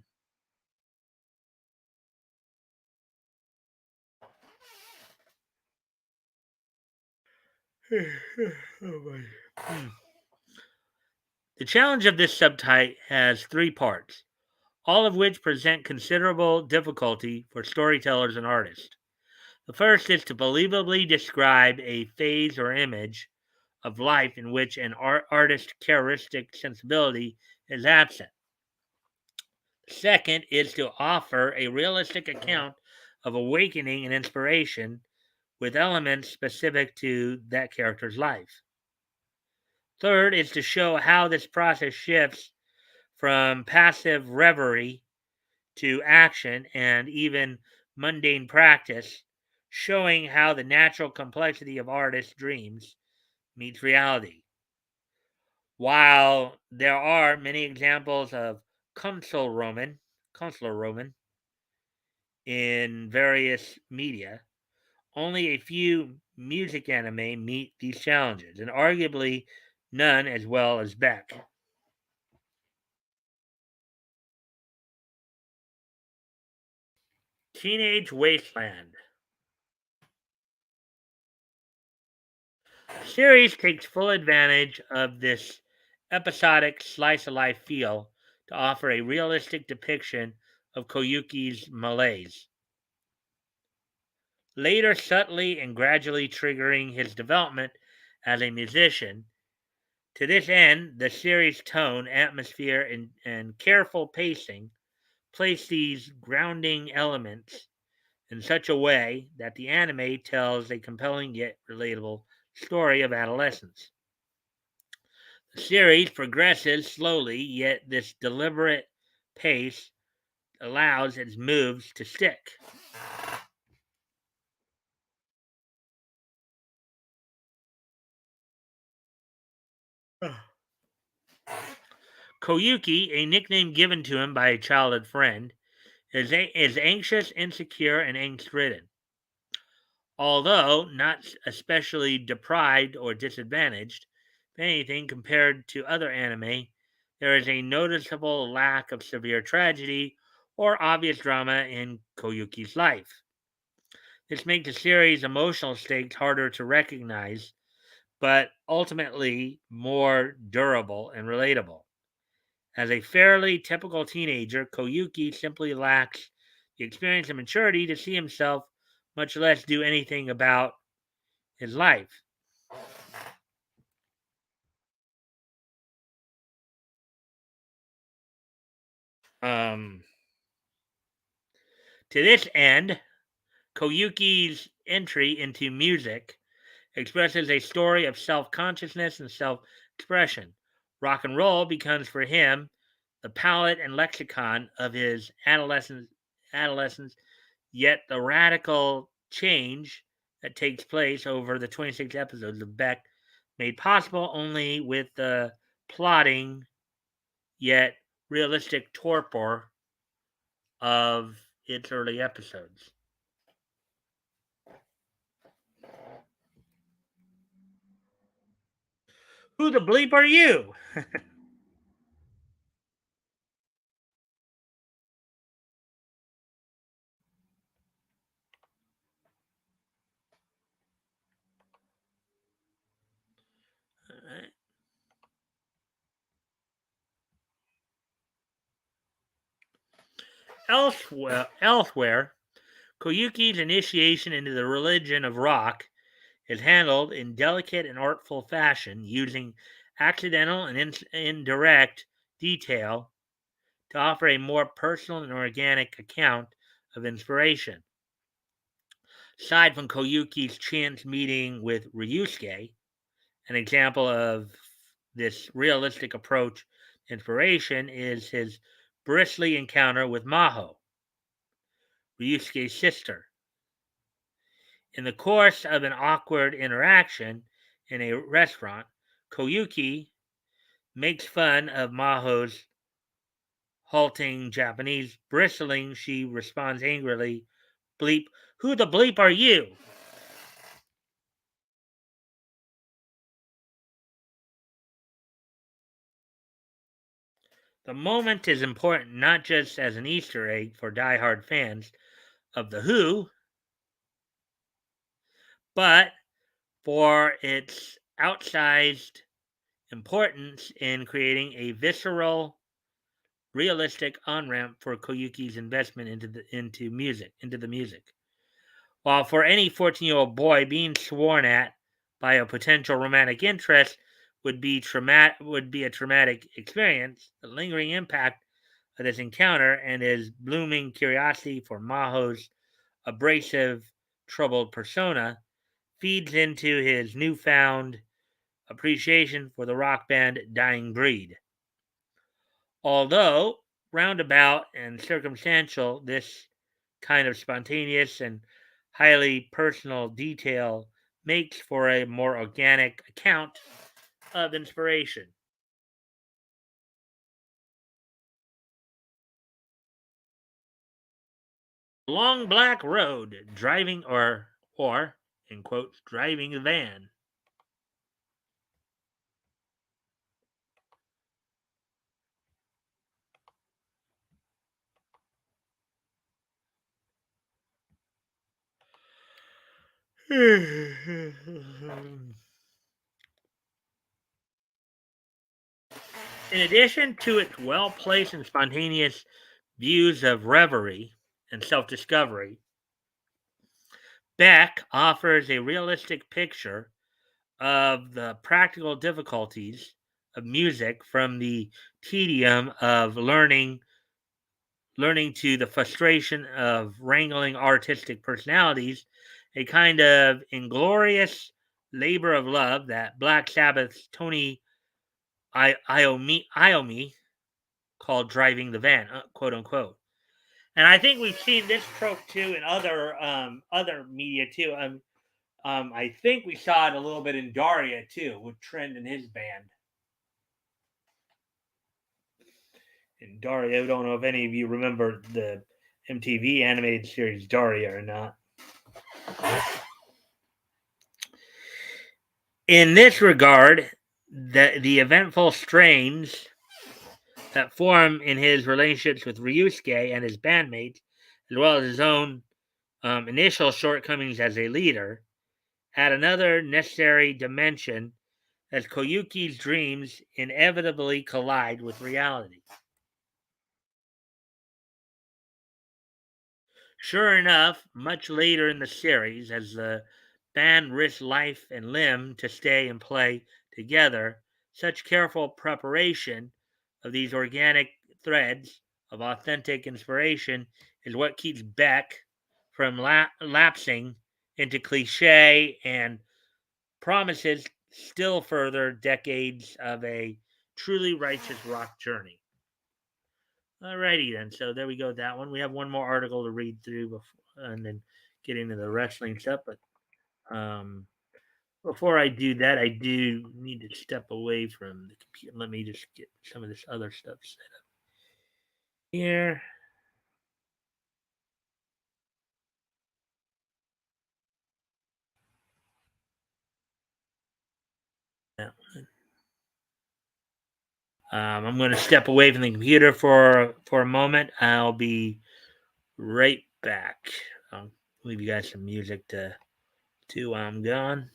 A: Oh my. Hmm. The challenge of this subtype has 3 parts, all of which present considerable difficulty for storytellers and artists. The first is to believably describe a phase or image of life in which an artist's characteristic sensibility is absent. The second is to offer a realistic account of awakening and inspiration with elements specific to that character's life. Third is to show how this process shifts from passive reverie to action and even mundane practice, showing how the natural complexity of artists' dreams meets reality. While there are many examples of consular Roman in various media, only a few music anime meet these challenges, and arguably none as well as Beck. Teenage Wasteland. The series takes full advantage of this episodic slice of life feel to offer a realistic depiction of Koyuki's malaise, later subtly and gradually triggering his development as a musician. To this end, the series' tone, atmosphere, and careful pacing place these grounding elements in such a way that the anime tells a compelling yet relatable story of adolescence. The series progresses slowly, yet this deliberate pace allows its moves to stick. Koyuki, a nickname given to him by a childhood friend, is anxious, insecure, and angst ridden. Although not especially deprived or disadvantaged, if anything, compared to other anime, there is a noticeable lack of severe tragedy or obvious drama in Koyuki's life. This makes the series' emotional stakes harder to recognize, but ultimately more durable and relatable. As a fairly typical teenager, Koyuki simply lacks the experience and maturity to see himself, much less do anything about his life. Um, to this end, Koyuki's entry into music expresses a story of self consciousness and self expression. Rock and roll becomes for him the palette and lexicon of his adolescence, yet the radical change that takes place over the 26 episodes of Beck made possible only with the plotting yet realistic torpor of its early episodes. Who the bleep are you? Elsewhere, Koyuki's initiation into the religion of rock is handled in delicate and artful fashion, using accidental and indirect detail to offer a more personal and organic account of inspiration. Aside from Koyuki's chance meeting with Ryusuke, an example of this realistic approach to inspiration is his bristly encounter with Maho, Ryusuke's sister. In the course of an awkward interaction in a restaurant, Koyuki makes fun of Maho's halting Japanese. Bristling, she responds angrily, "Bleep, who the bleep are you?" The moment is important not just as an Easter egg for die-hard fans of The Who, but for its outsized importance in creating a visceral, realistic on-ramp for Koyuki's investment into the music. While for any 14-year-old boy, being sworn at by a potential romantic interest would be a traumatic experience, the lingering impact of this encounter and his blooming curiosity for Maho's abrasive, troubled persona feeds into his newfound appreciation for the rock band Dying Breed. Although roundabout and circumstantial, this kind of spontaneous and highly personal detail makes for a more organic account of inspiration. Long black road, driving or in quotes, driving a van. In addition to its well placed and spontaneous views of reverie and self discovery, Beck offers a realistic picture of the practical difficulties of music from the tedium of learning to the frustration of wrangling artistic personalities, a kind of inglorious labor of love that Black Sabbath's Tony Iommi called driving the van, quote unquote. And I think we've seen this trope too in other media too. I think we saw it a little bit in Daria too, with Trent and his band. In Daria, I don't know if any of you remember the MTV animated series Daria or not. In this regard, the eventful strains that form in his relationships with Ryusuke and his bandmates, as well as his own initial shortcomings as a leader, add another necessary dimension as Koyuki's dreams inevitably collide with reality. Sure enough, much later in the series, as the band risks life and limb to stay and play together, such careful preparation of these organic threads of authentic inspiration is what keeps Beck from lapsing into cliche and promises still further decades of a truly righteous rock journey. Alrighty then, so there we go. That one. We have one more article to read through before, and then get into the wrestling stuff. But before I do that, I do need to step away from the computer. Let me just get some of this other stuff set up here. That one. I'm going to step away from the computer for a moment. I'll be right back. I'll leave you guys some music to while I'm gone.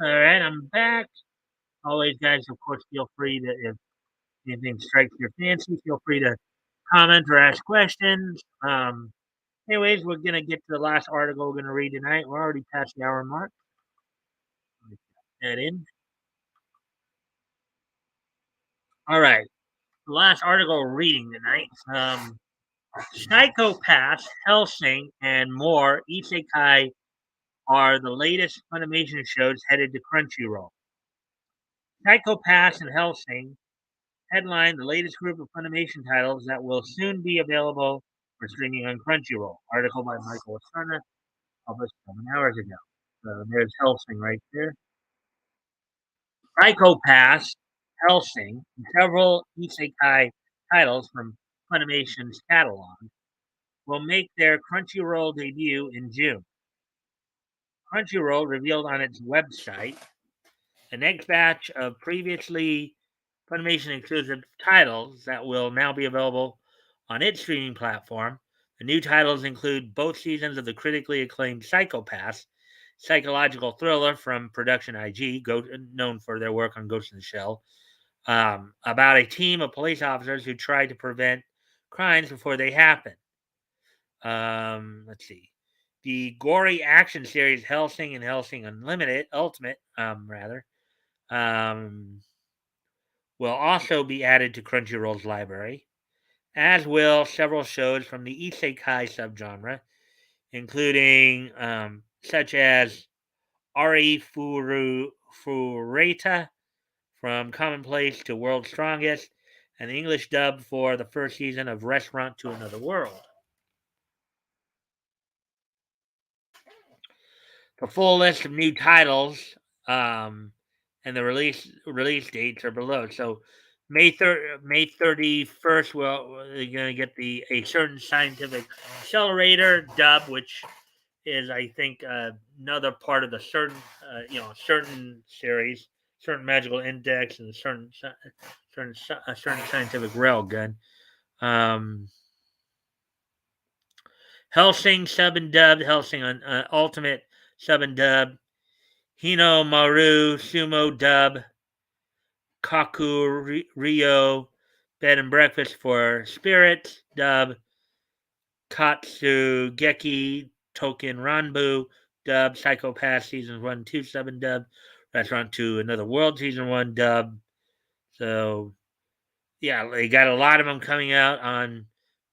A: All right, I'm back. Always, guys, of course, feel free to, if anything strikes your fancy, feel free to comment or ask questions. Anyways, we're going to get to the last article we're going to read tonight. We're already past the hour mark. Let me put that in. All right. The last article we're reading tonight. Psychopaths, Hellsing, and more isekai are the latest Funimation shows headed to Crunchyroll. Psychopaths and Hellsing headline the latest group of Funimation titles that will soon be available for streaming on Crunchyroll. Article by Michael Asana, published 7 hours ago. So there's Hellsing right there. Psychopaths, Hellsing, and several isekai titles from Funimation's catalog will make their Crunchyroll debut in June. Crunchyroll revealed on its website the next batch of previously Funimation exclusive titles that will now be available on its streaming platform. The new titles include both seasons of the critically acclaimed Psychopaths, psychological thriller from Production IG, known for their work on Ghost in the Shell, about a team of police officers who try to prevent crimes before they happen. Let's see. The gory action series Hellsing and Hellsing Unlimited, Ultimate, will also be added to Crunchyroll's library, as will several shows from the isekai subgenre, including such as Ari Fureta from Commonplace to World's Strongest, and the English dub for the first season of Restaurant to Another World. The full list of new titles and the release dates are below. So May 31st, we're going to get a certain scientific accelerator dub, which is, I think, another part of the certain series, certain magical index, and certain scientific railgun. Hellsing sub and dubbed, Hellsing on Ultimate sub and dub, Hino Maru Sumo dub, Kaku Rio Bed and Breakfast for Spirits dub, Katsugeki Token Ranbu dub, Psychopath Season 1 2 sub and dub, Restaurant to Another World Season 1 dub. So, yeah, they got a lot of them coming out on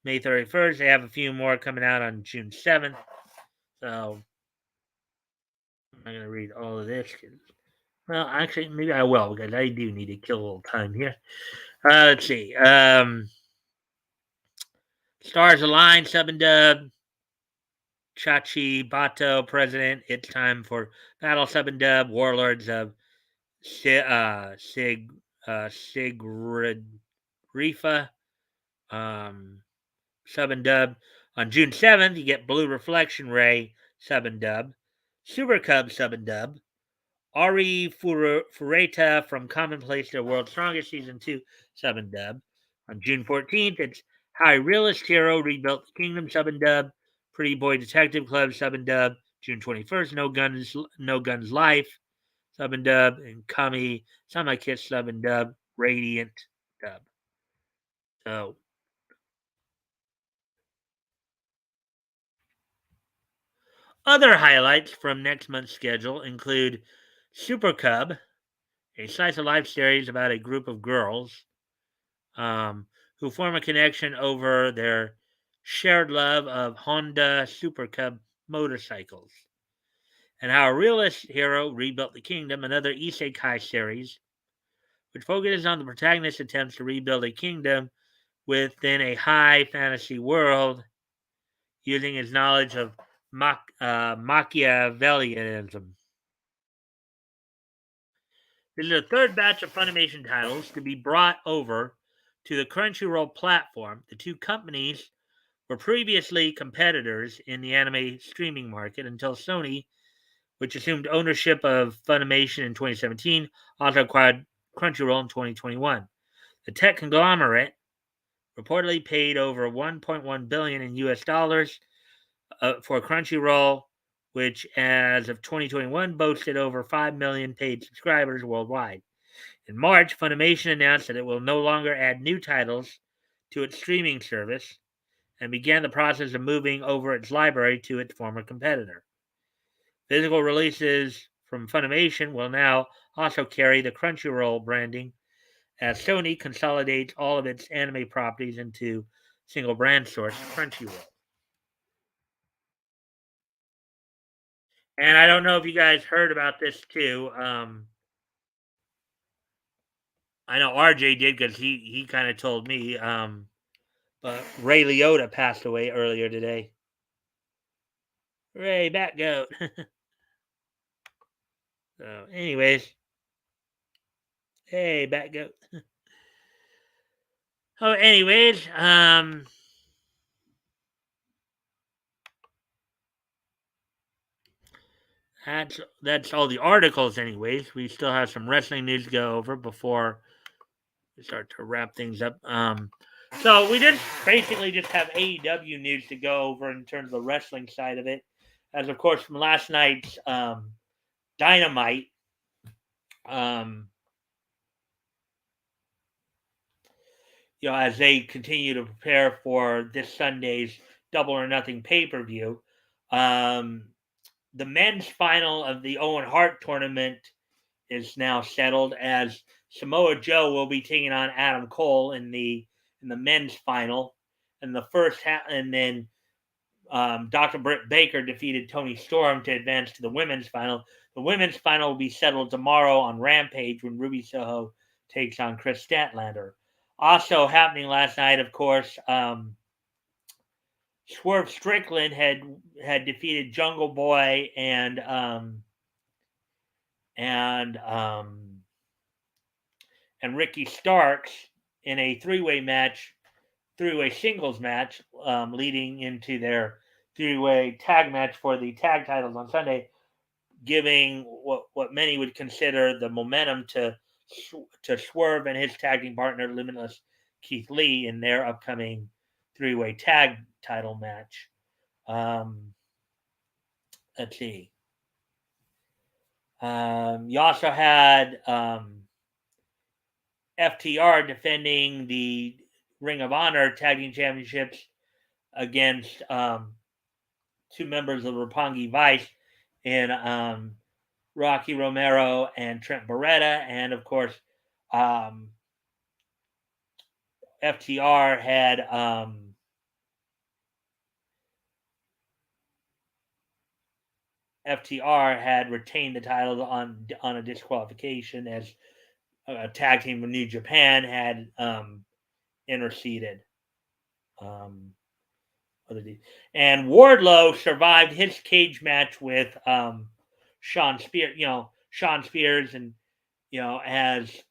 A: May 31st. They have a few more coming out on June 7th. So, I'm not going to read all of this. Well, actually, maybe I will, because I do need to kill a little time here. Let's see. Stars Align, sub and dub. Chachi Bato, President. It's time for battle, sub and dub. Warlords of Sigrid Rifa, sub and dub. On June 7th, you get Blue Reflection Ray, sub and dub. Super Cub, sub and dub. Ari Fureta from Commonplace to World's Strongest Season 2, sub and dub. On June 14th, it's High Realist Hero Rebuilt the Kingdom, sub and dub. Pretty Boy Detective Club, sub and dub. June 21st, No Guns Life, sub and dub. And Kami Sama Kiss, sub and dub. Radiant dub. So, other highlights from next month's schedule include Super Cub, a slice of life series about a group of girls who form a connection over their shared love of Honda Super Cub motorcycles, and how a realist hero rebuilt the kingdom, another isekai series, which focuses on the protagonist's attempts to rebuild a kingdom within a high fantasy world using his knowledge of Machiavellianism. This is the third batch of Funimation titles to be brought over to the Crunchyroll platform. The two companies were previously competitors in the anime streaming market until Sony, which assumed ownership of Funimation in 2017, also acquired Crunchyroll in 2021. The tech conglomerate reportedly paid over 1.1 billion in US dollars for Crunchyroll, which as of 2021 boasted over 5 million paid subscribers worldwide. In March, Funimation announced that it will no longer add new titles to its streaming service and began the process of moving over its library to its former competitor. Physical releases from Funimation will now also carry the Crunchyroll branding as Sony consolidates all of its anime properties into single brand source Crunchyroll. And I don't know if you guys heard about this too. I know RJ did because he kind of told me. But Ray Liotta passed away earlier today. Ray Batgoat. So, anyways, hey Batgoat. Oh, anyways, that's all the articles. Anyways, we still have some wrestling news to go over before we start to wrap things up. So we just basically just have AEW news to go over in terms of the wrestling side of it, as of course from last night's Dynamite. Um, as they continue to prepare for this Sunday's Double or Nothing pay per view. The men's final of the Owen Hart tournament is now settled as Samoa Joe will be taking on Adam Cole in the men's final. And the first and then Dr. Britt Baker defeated Tony Storm to advance to the women's final. The women's final will be settled tomorrow on Rampage when Ruby Soho takes on Chris Statlander. Also happening last night, of course, Swerve Strickland had defeated Jungle Boy and Ricky Starks in a three-way singles match, leading into their three-way tag match for the tag titles on Sunday, giving what many would consider the momentum to Swerve and his tag team partner Limitless Keith Lee in their upcoming three-way tag title match. Let's see. You also had FTR defending the Ring of Honor Tag Team Championships against two members of Roppongi Vice in Rocky Romero and Trent Beretta. And of course, FTR had retained the title on a disqualification as a tag team from New Japan had interceded. And Wardlow survived his cage match with Sean Spears. Sean Spears, and as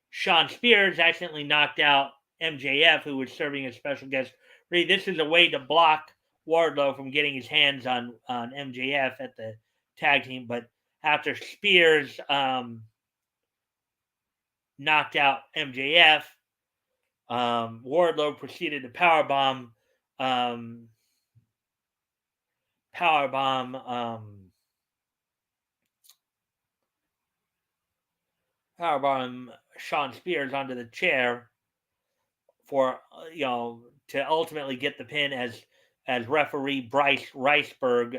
A: Sean Spears accidentally knocked out MJF, who was serving as special guest. Really, this is a way to block Wardlow from getting his hands on MJF at the tag team. But after Spears knocked out MJF, Wardlow proceeded to powerbomb Sean Spears onto the chair for to ultimately get the pin as referee Bryce Riceberg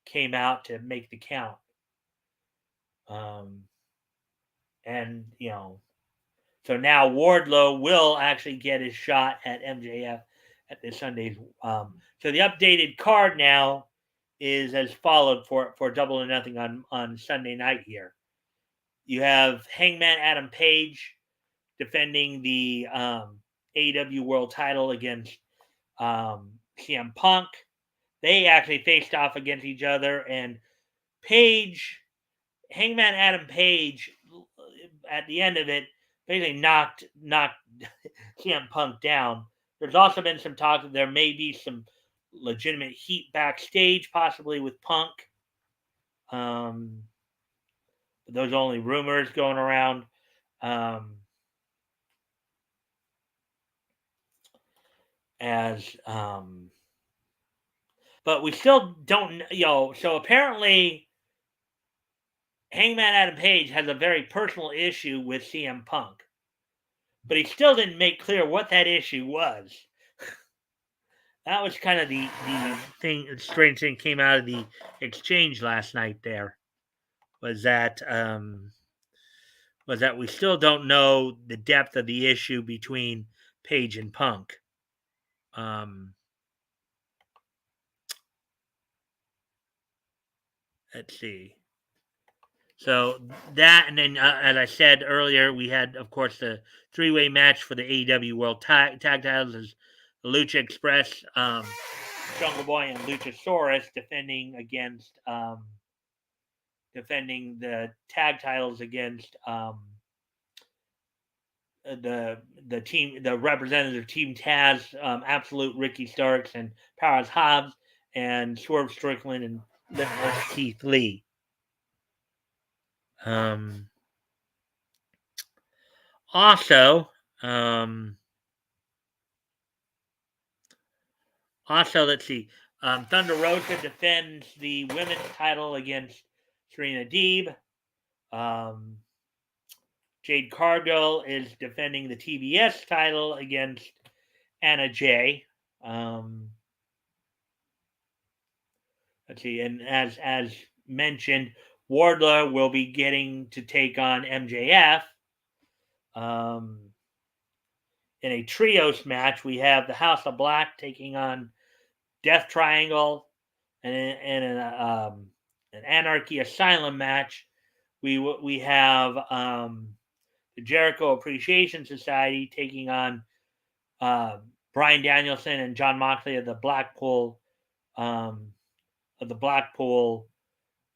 A: came out to make the count. And so now Wardlow will actually get his shot at MJF at this Sunday's. So the updated card now is as followed for Double or Nothing on Sunday night here. You have Hangman Adam Page defending the AEW World Title against CM Punk. They actually faced off against each other, and Hangman Adam Page, at the end of it, basically knocked CM Punk down. There's also been some talk that there may be some legitimate heat backstage, possibly with Punk. But those are only rumors going around. but we still don't, so apparently Hangman Adam Page has a very personal issue with CM Punk, but he still didn't make clear what that issue was. That was kind of the strange thing came out of the exchange last night. There was that we still don't know the depth of the issue between Page and Punk. Let's see. So that, and then as I said earlier, we had, of course, the three-way match for the AEW World Tag Titles as the Lucha Express, Jungle Boy, and Luchasaurus defending the tag titles against the representative Team Taz, Absolute Ricky Starks and Powerhouse Hobbs, and Swerve Strickland and Limitless Keith Lee. Also, let's see. Thunder Rosa defends the women's title against Serena Deeb. Jade Cargill is defending the TBS title against Anna Jay. Let's see, and as mentioned, Wardlow will be getting to take on MJF. In a trios match, we have the House of Black taking on Death Triangle, and in an Anarchy Asylum match, we have the Jericho Appreciation Society taking on Bryan Danielson and John Moxley of the Blackpool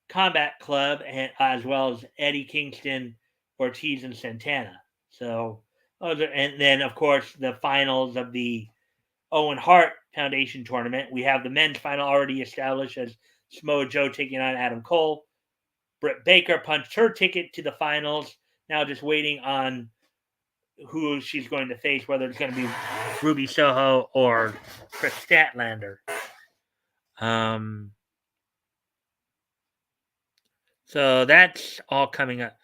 A: Combat Club, and as well as Eddie Kingston, Ortiz, and Santana. So, and then of course the finals of the Owen Hart Foundation tournament. We have the men's final already established as Samoa Joe taking on Adam Cole. Britt Baker punched her ticket to the finals. Now just waiting on who she's going to face, whether it's going to be Ruby Soho or Chris Statlander. So that's all coming up.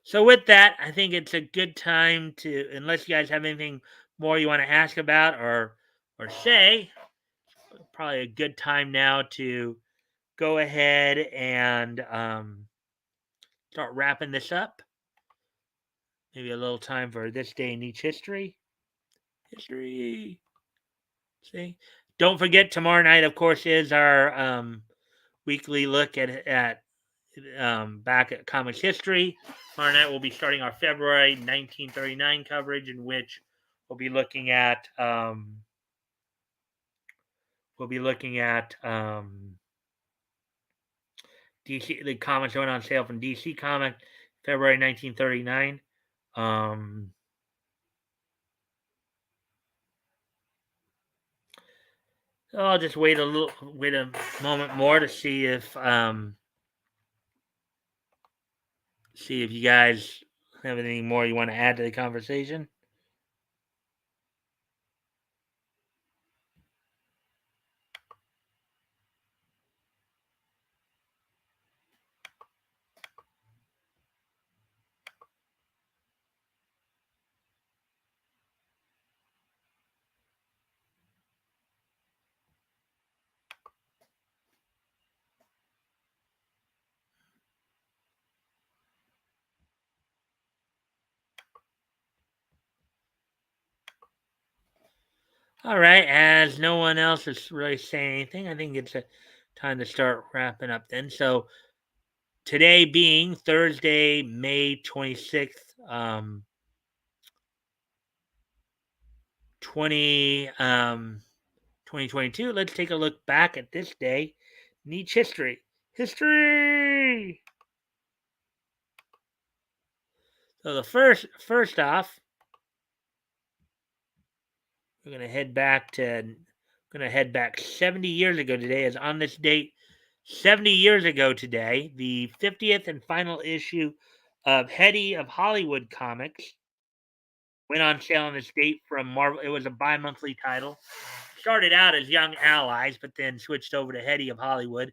A: So with that, I think it's a good time to, unless you guys have anything more you want to ask about or say, probably a good time now to go ahead and start wrapping this up. Maybe a little time for this day in each history. See, don't forget tomorrow night, of course, is our weekly look at back at comics history. Tomorrow night we'll be starting our February 1939 coverage, in which we'll be looking at DC, the comics going on sale from DC Comic, February 1939. So I'll just wait a moment more to see if you guys have anything more you want to add to the conversation. All right, as no one else is really saying anything, I think it's a time to start wrapping up then. So today being Thursday, May 26th, 2022, let's take a look back at this day in each history. History! So the first off, we're going to head back 70 years ago today, as on this date 70 years ago today, the 50th and final issue of Hetty of Hollywood Comics Went on sale on this date from Marvel. It was a bi-monthly title. Started out as Young Allies, but then switched over to Hetty of Hollywood.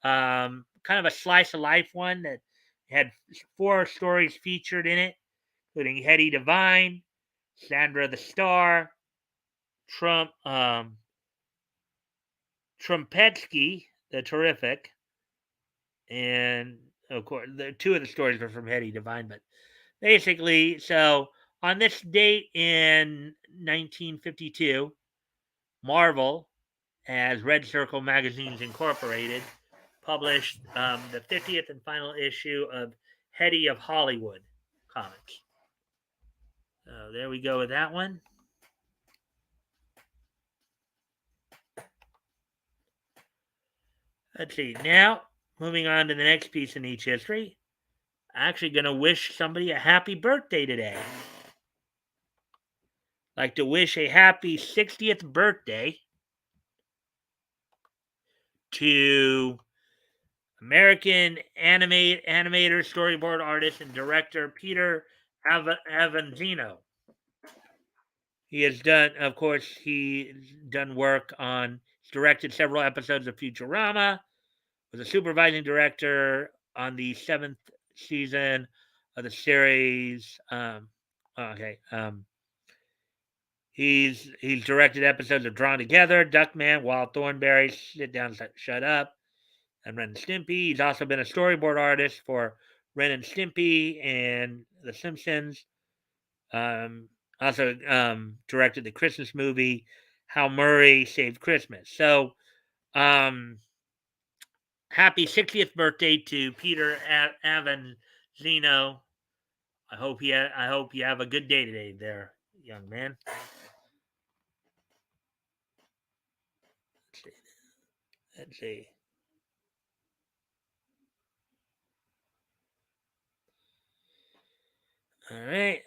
A: Kind of a slice of life one that had 4 stories featured in it, including Hetty Divine, Sandra the Star, Trumpetsky the Terrific, and of course, the 2 of the stories were from Hetty Divine. But basically, so on this date in 1952, Marvel, as Red Circle Magazines Incorporated, published the 50th and final issue of Hetty of Hollywood comics. So there we go with that one. Let's see. Now, moving on to the next piece in each history. Actually, going to wish somebody a happy birthday today. Like to wish a happy 60th birthday to American animator, storyboard artist, and director Peter Avanzino. He has done, of course, he's done work on, he's directed several episodes of Futurama, was a supervising director on the 7th season of the series. He's directed episodes of Drawn Together, Duckman, Wild Thornberry, Sit Down, Shut Up, and Ren and Stimpy. He's also been a storyboard artist for Ren and Stimpy and The Simpsons. Also directed the Christmas movie How Murray Saved Christmas. So, happy 60th birthday to Peter Avanzino. I hope you have a good day today, there, young man. Let's see. All right.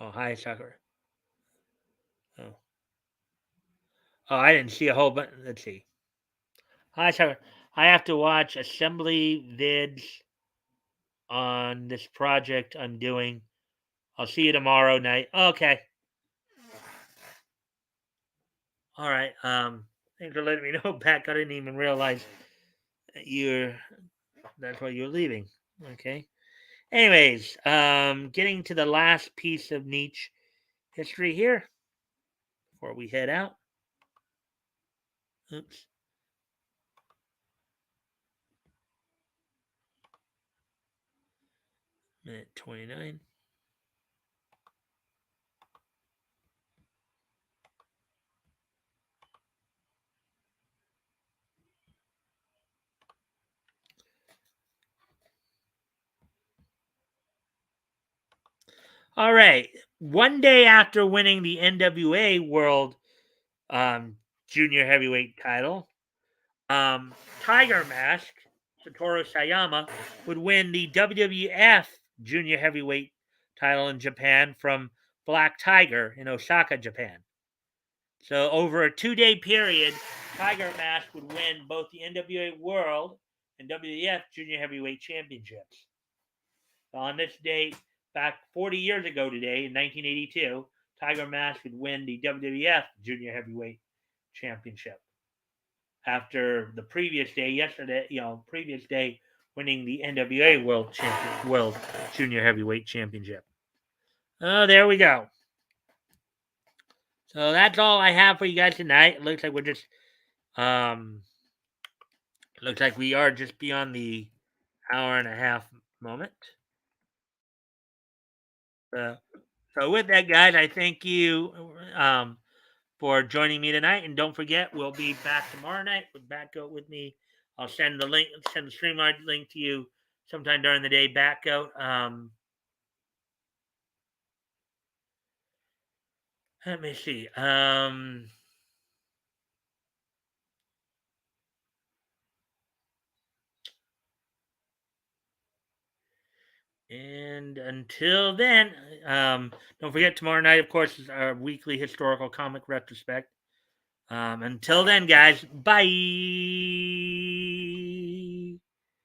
A: Oh, hi, Sucker. Oh. Oh, I didn't see a whole bunch. Let's see. Hi, Sucker. I have to watch assembly vids on this project I'm doing. I'll see you tomorrow night. Okay. All right. Thanks for letting me know, Pat. I didn't even realize you're that's why you're leaving. Okay. Anyways, getting to the last piece of niche history here before we head out. Oops. Minute 29. All right. One day after winning the NWA World um, Junior Heavyweight title, Tiger Mask, Satoru Sayama, would win the WWF Junior Heavyweight title in Japan from Black Tiger in Osaka, Japan. So over a 2-day period, Tiger Mask would win both the NWA World and WWF Junior Heavyweight Championships. So on this date, back 40 years ago today, in 1982, Tiger Mask would win the WWF Junior Heavyweight Championship. After the previous day, winning the NWA World Junior Heavyweight Championship. Oh, there we go. So that's all I have for you guys tonight. It looks like we're just looks like we are just beyond the hour and a half moment. Uh, so with that, guys, I thank you for joining me tonight. And don't forget, we'll be back tomorrow night with Batgoat with me. I'll send the StreamYard link to you sometime during the day, Batgoat. Let me see. And until then, don't forget tomorrow night, of course, is our weekly historical comic retrospect. Until then, guys, bye.